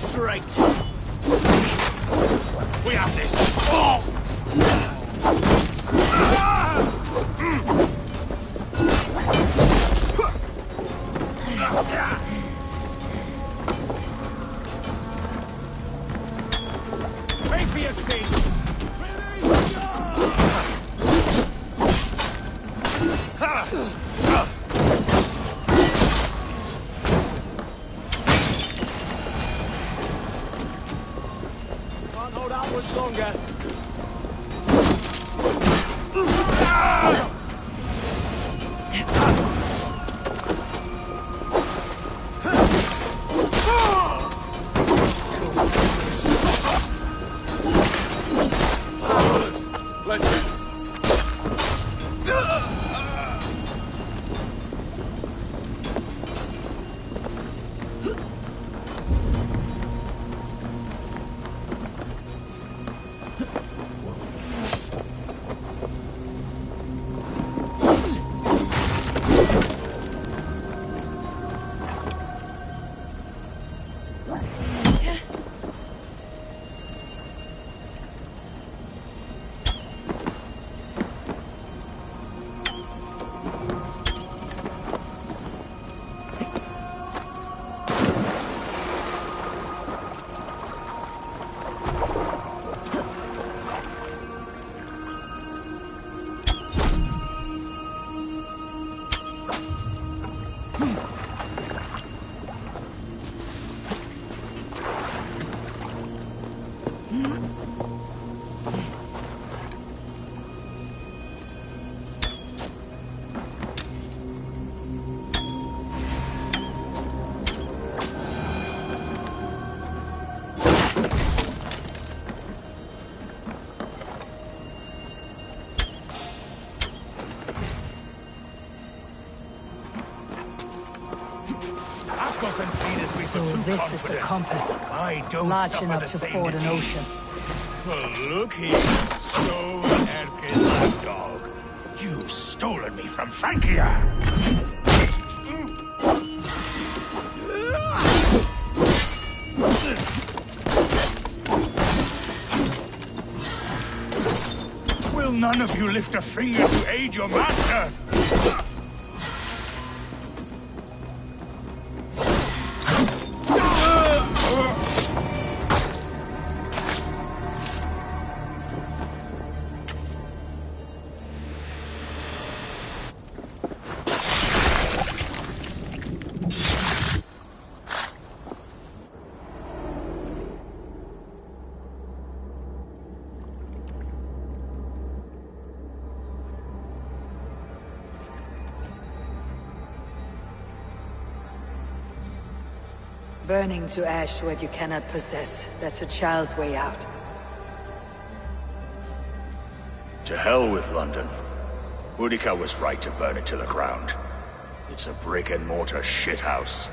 S5: strength! We have this! Oh! Pay for your sins! Can't hold out much longer.
S2: So this is the compass.
S5: I don't
S2: large enough to ford an ocean.
S5: Well, look here, stone Erke's lapdog. You've stolen me from Francia! Will none of you lift a finger to aid your master?
S2: Burning to ash what you cannot possess. That's a child's way out.
S5: To hell with London. Boudica was right to burn it to the ground. It's a brick-and-mortar shithouse.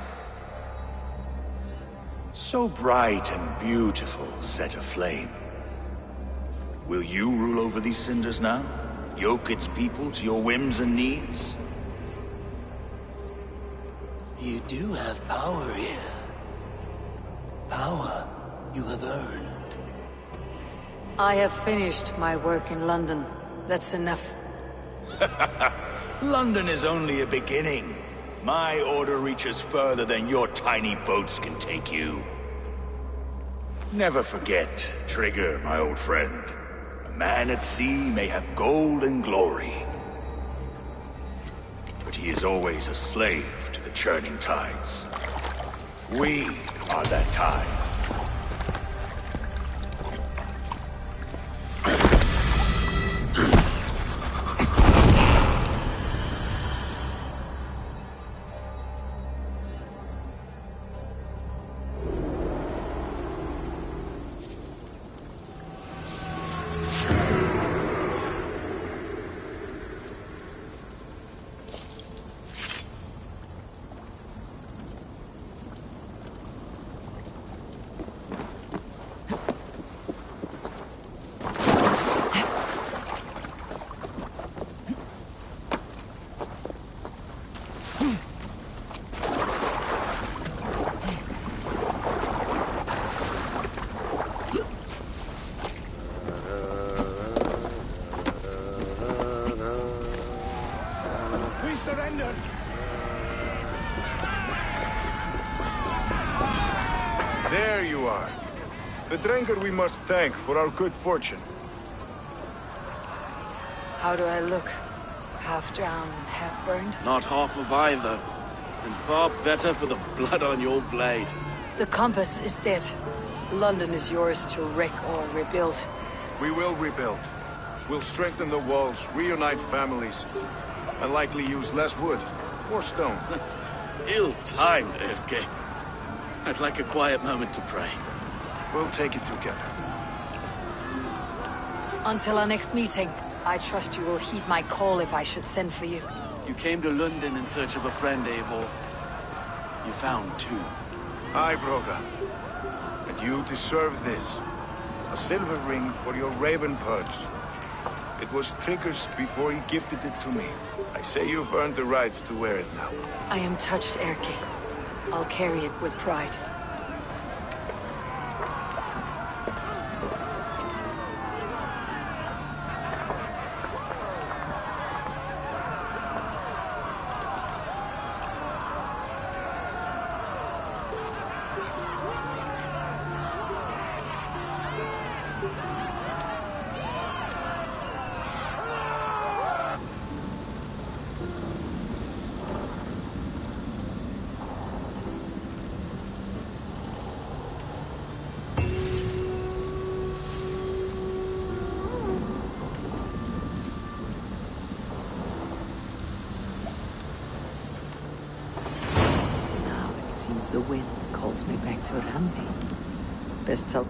S5: So bright and beautiful, set aflame. Will you rule over these cinders now? Yoke its people to your whims and needs?
S14: You do have power here. Power you have earned.
S2: I have finished my work in London. That's enough.
S5: London is only a beginning. My order reaches further than your tiny boats can take you. Never forget, Trigger, my old friend. A man at sea may have gold and glory, but he is always a slave to the churning tides. We are that tide.
S6: The Drenker we must thank for our good fortune.
S2: How do I look? Half drowned and half burned?
S4: Not half of either. And far better for the blood on your blade.
S2: The compass is dead. London is yours to wreck or rebuild.
S6: We will rebuild. We'll strengthen the walls, reunite families, and likely use less wood or stone.
S4: Ill-timed, Erke. I'd like a quiet moment to pray.
S6: We'll take it together.
S2: Until our next meeting, I trust you will heed my call if I should send for you.
S4: You came to London in search of a friend, Eivor. You found two.
S6: Aye, Broga. And you deserve this. A silver ring for your raven perch. It was Trigger's before he gifted it to me. I say you've earned the right to wear it now.
S2: I am touched, Erke. I'll carry it with pride. The wind calls me back to Randi. Best tell...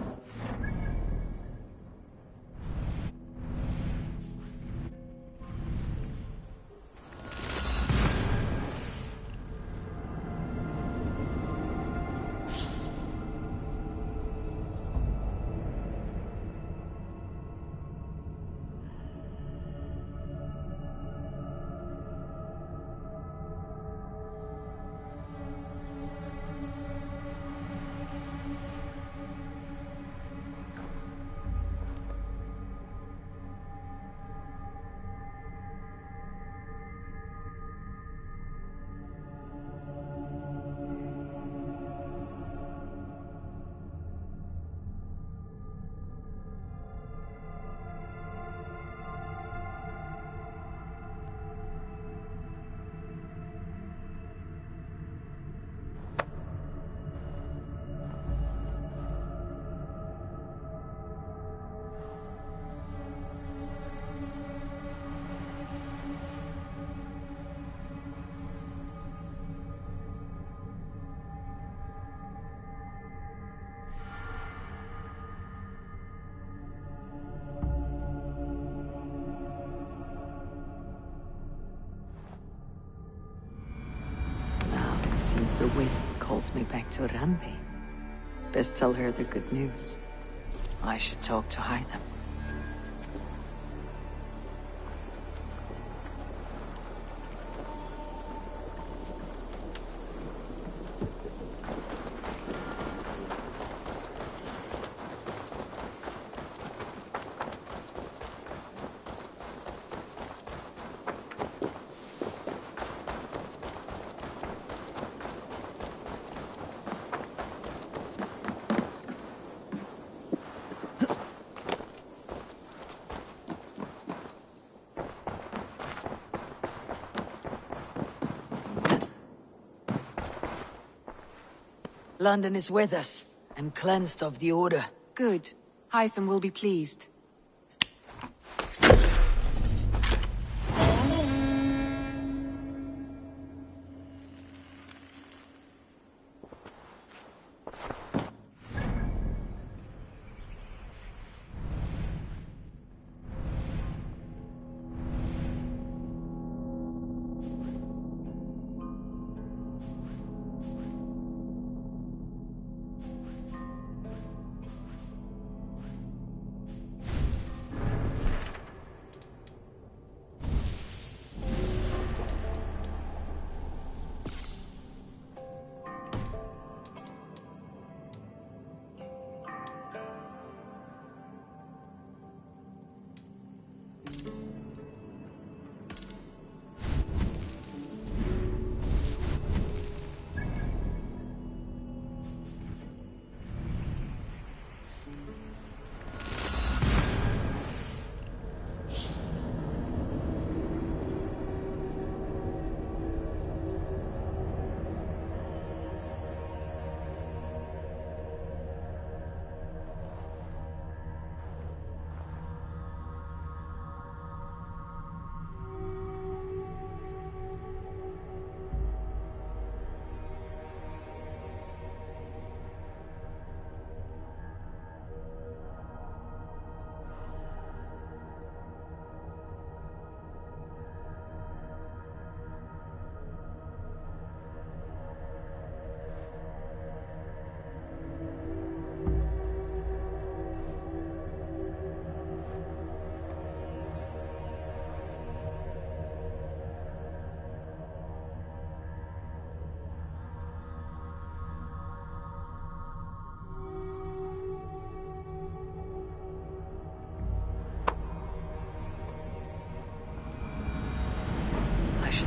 S2: Seems the wind calls me back to Randi. Best tell her the good news. I should talk to Hytham. London is with us, and cleansed of the Order.
S15: Good. Hytham will be pleased.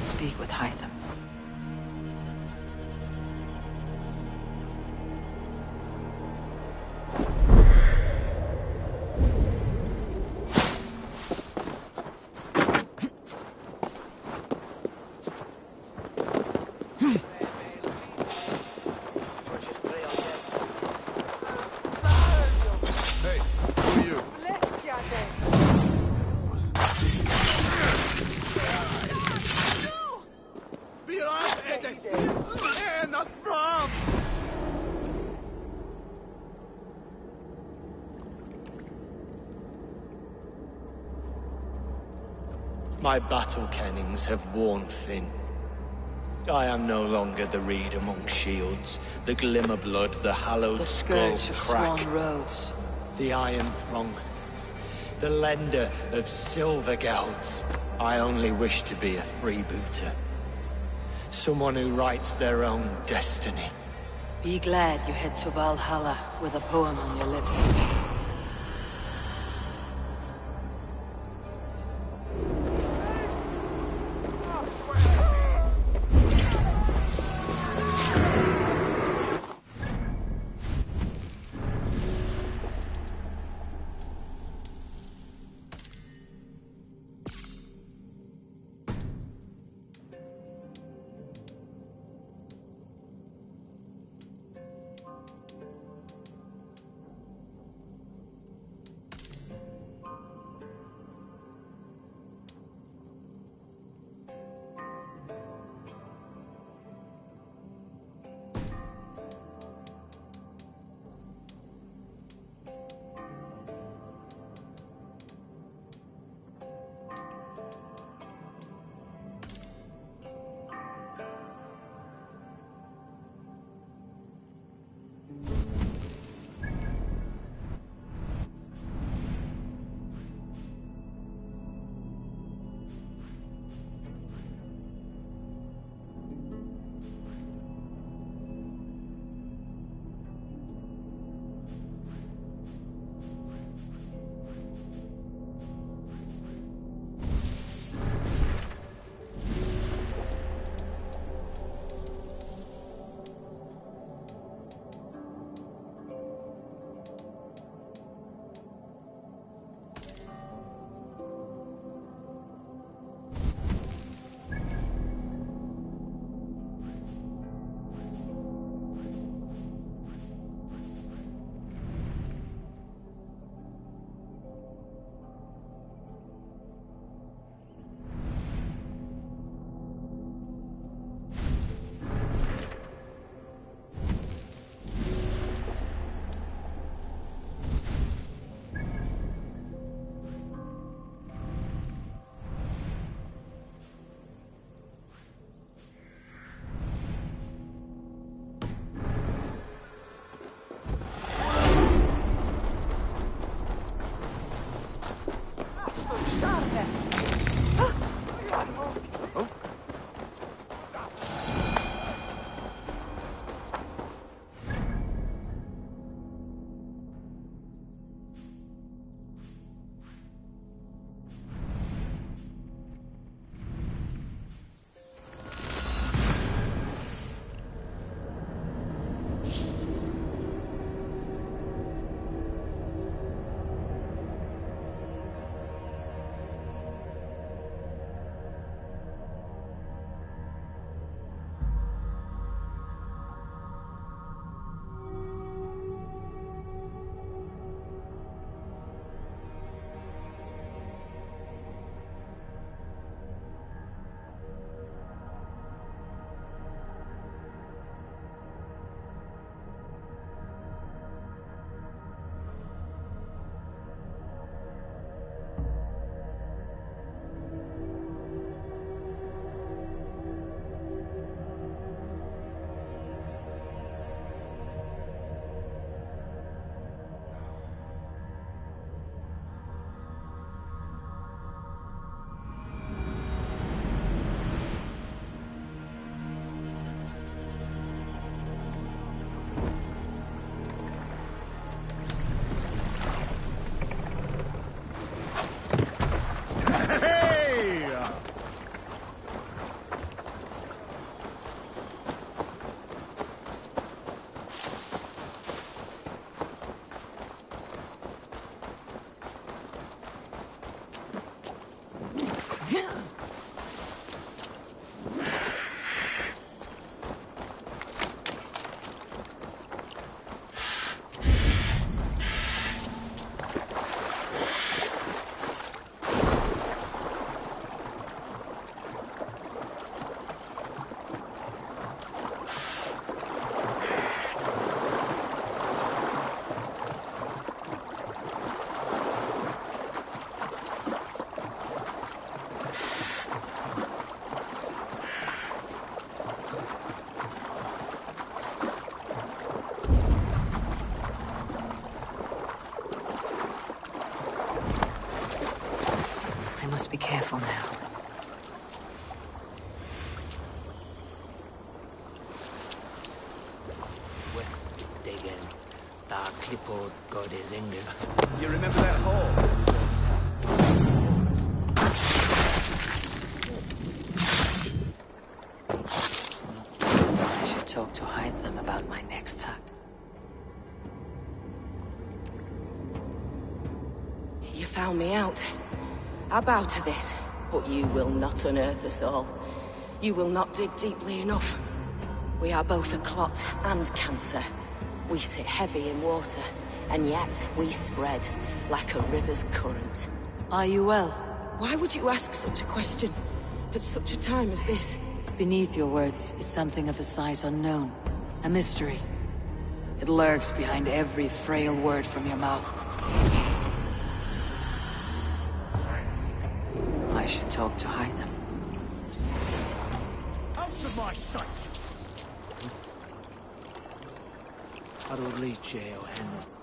S2: speak with Hytham.
S16: My battle kennings have worn thin. I am no longer the reed among shields, the glimmer blood, the hallowed
S2: The
S16: skull
S2: scourge of
S16: crack,
S2: Swan Roads.
S16: the iron throng, the lender of silver gelds. I only wish to be a freebooter. Someone who writes their own destiny.
S2: Be glad you head to Valhalla with a poem on your lips. must be careful now.
S14: Digging. Dark clipboard god is England.
S3: You remember that hole?
S2: I should talk to Hytham about my next tug.
S17: You found me out. I bow to this, but you will not unearth us all. You will not dig deeply enough. We are both a clot and cancer. We sit heavy in water, and yet we spread like a river's current.
S2: Are you well?
S17: Why would you ask such a question at such a time as this?
S2: Beneath your words is something of a size unknown. A mystery. It lurks behind every frail word from your mouth. I should talk to Hytham.
S3: Out of my sight!
S14: Arurice o Henry.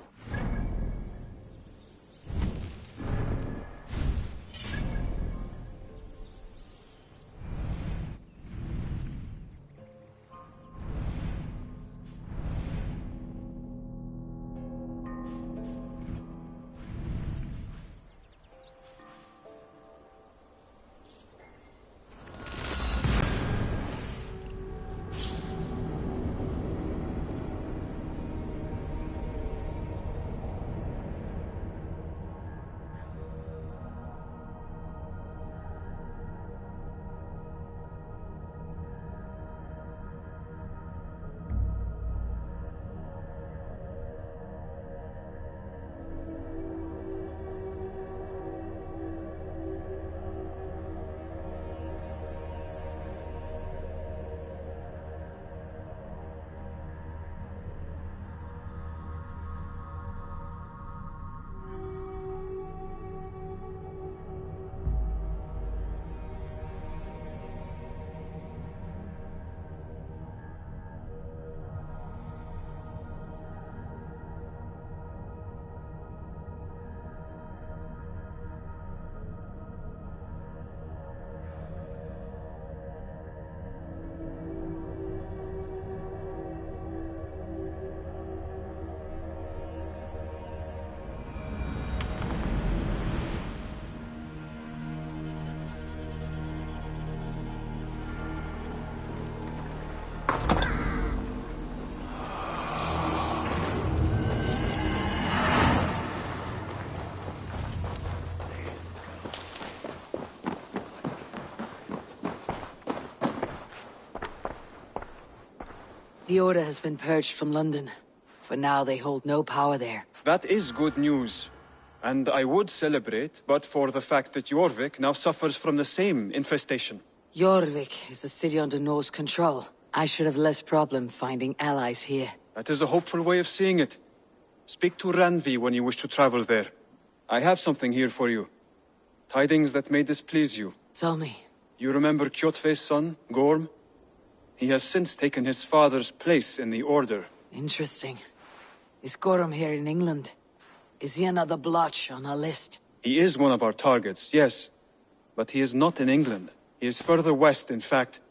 S2: The Order has been purged from London. For now, they hold no power there.
S18: That is good news. And I would celebrate, but for the fact that Jorvik now suffers from the same infestation.
S2: Jorvik is a city under Norse control. I should have less problem finding allies here.
S18: That is a hopeful way of seeing it. Speak to Ranvi when you wish to travel there. I have something here for you. Tidings that may displease you.
S2: Tell me.
S18: You remember Kjotve's son, Gorm? He has since taken his father's place in the Order.
S2: Interesting. Is Gorm here in England? Is he another blotch on our list?
S18: He is one of our targets, yes. But he is not in England. He is further west, in fact.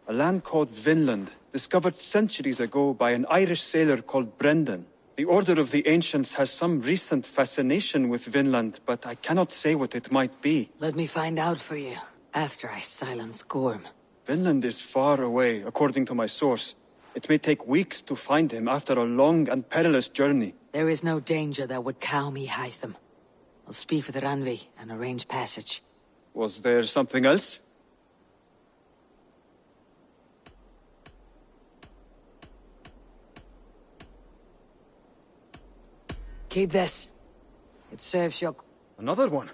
S18: A land called Vinland, discovered centuries ago by an Irish sailor called Brendan. The Order of the Ancients has some recent fascination with Vinland, but I cannot say what it might be.
S2: Let me find out for you, after I silence Gorm.
S18: Vinland is far away, according to my source. It may take weeks to find him after a long and perilous journey.
S2: There is no danger that would cow me, Hytham. I'll speak with Ranvi and arrange passage.
S18: Was there something else?
S2: Keep this. It serves your...
S18: Another one?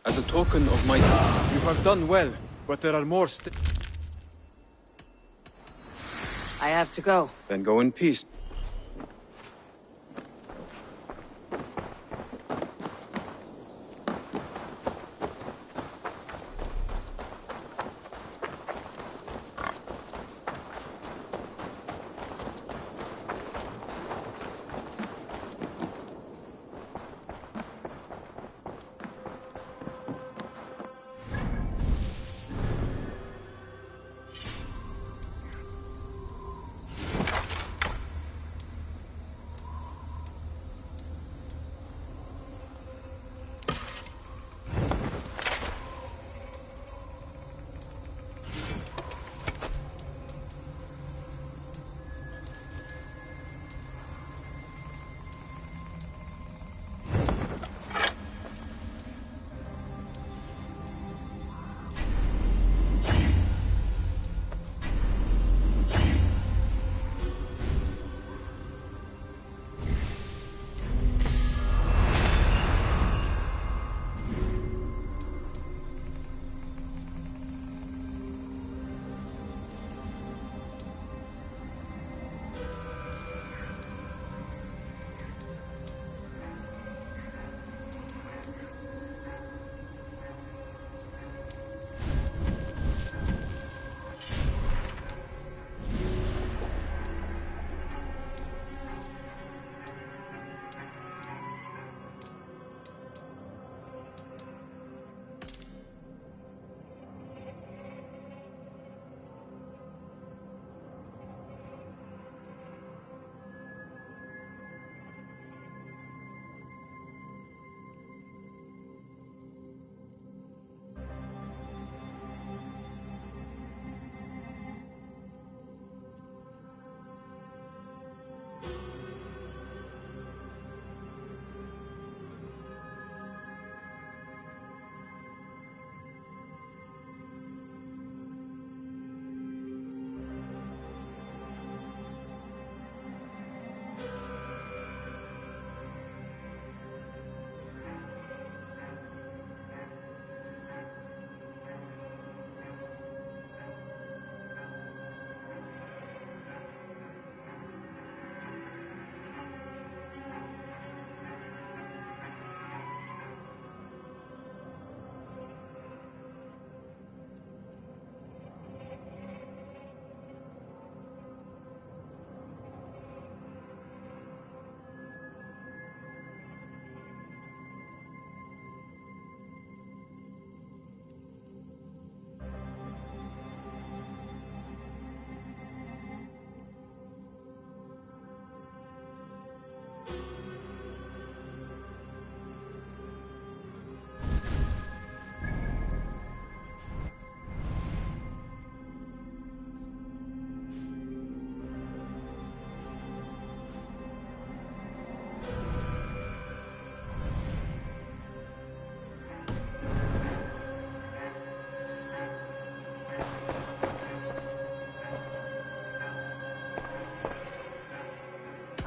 S18: As a token of my... You have done well, but there are more
S2: I have to go.
S18: Then go in peace.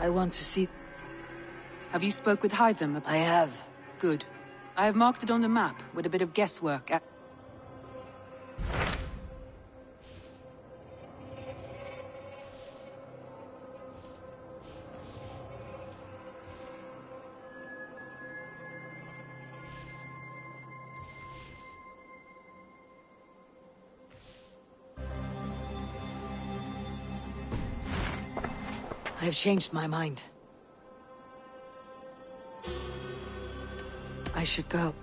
S15: I want to see... Have you spoke with Hytham?
S2: I have.
S15: Good. I have marked it on the map with a bit of guesswork.
S2: I have changed my mind. I should go.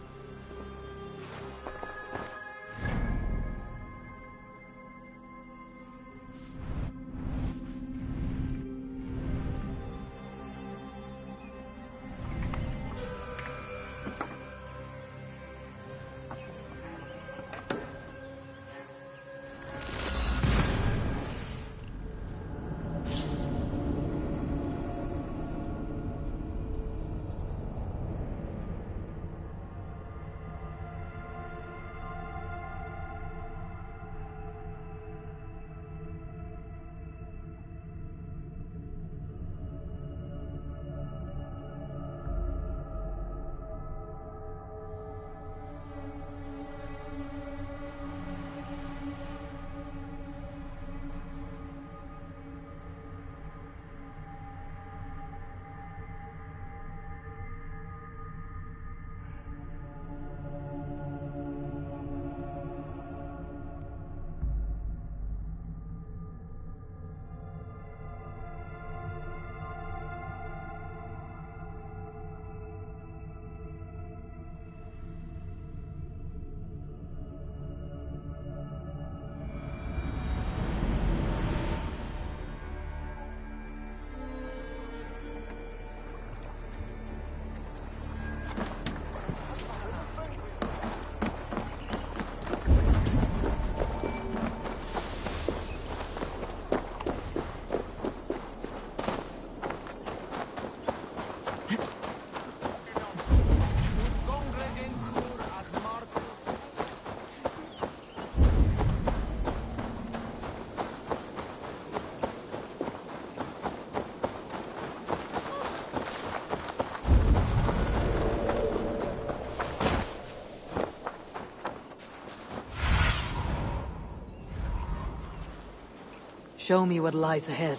S2: Show me what lies ahead.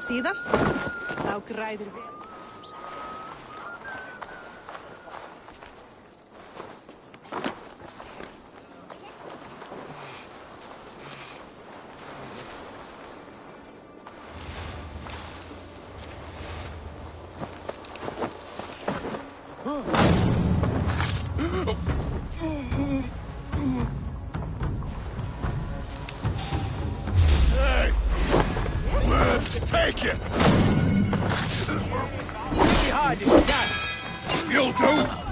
S19: Síðast, þá græðir við.
S5: Take it! Behind you, Dad! You'll do!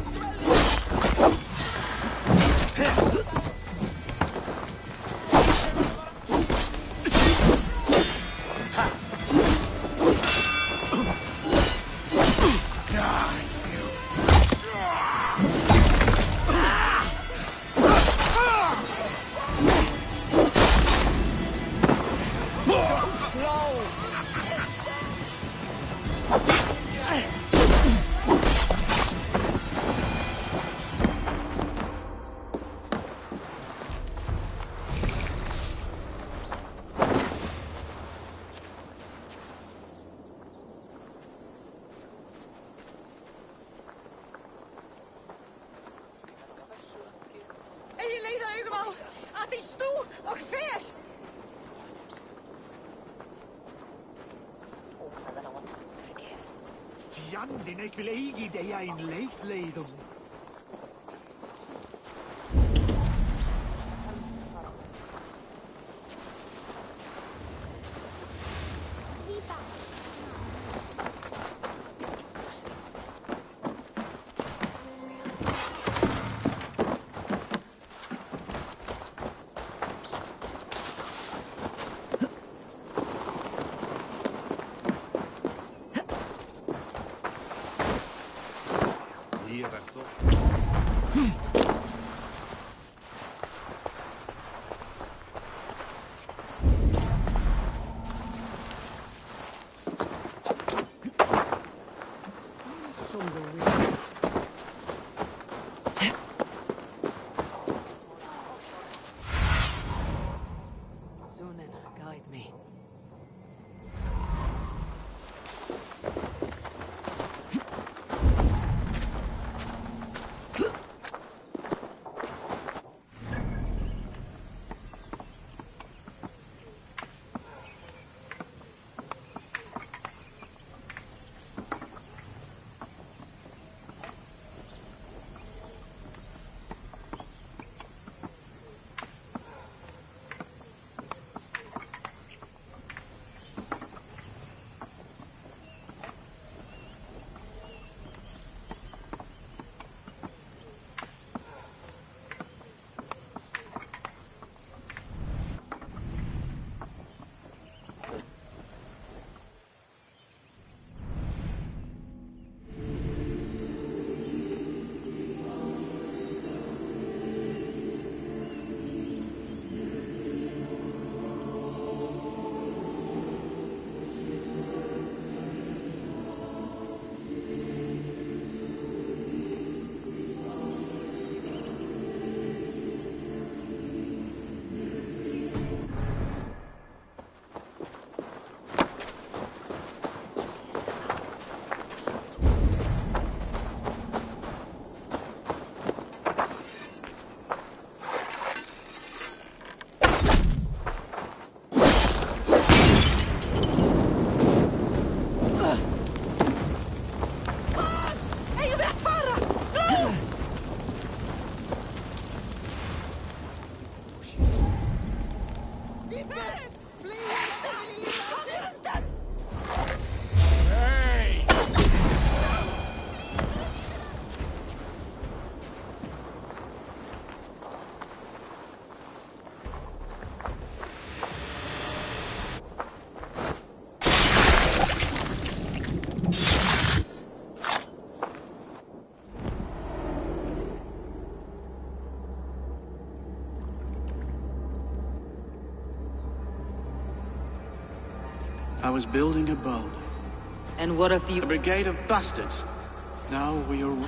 S5: Landin ik wil eigi de ein leidledum.
S2: Guide me.
S9: I was building a boat.
S2: And what of the...
S9: A brigade of bastards. Now we are...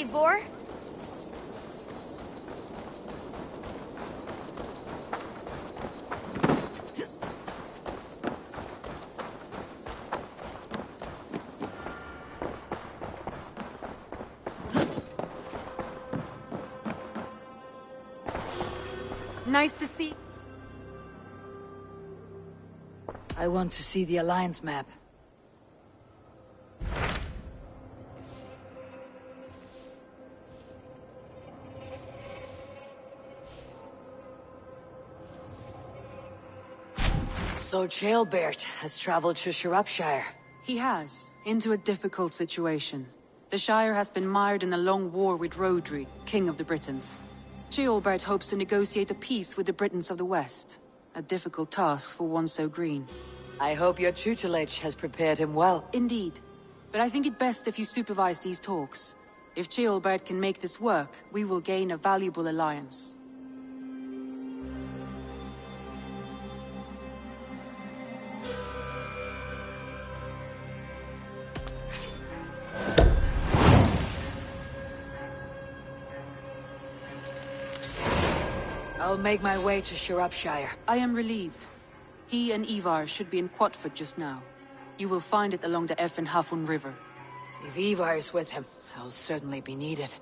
S13: Eivor.
S15: Nice to see.
S2: I want to see the Alliance map. So Jailbert has traveled to Shropshire.
S15: He has, into a difficult situation. The Shire has been mired in a long war with Rhodri, King of the Britons. Ceolbert hopes to negotiate a peace with the Britons of the West. A difficult task for one so green.
S2: I hope your tutelage has prepared him well.
S15: Indeed. But I think it best if you supervise these talks. If Ceolbert can make this work, we will gain a valuable alliance.
S2: I'll make my way to Shropshire.
S15: I am relieved. He and Ivar should be in Quatford just now. You will find it along the Effen Hafun River.
S2: If Ivar is with him, I'll certainly be needed.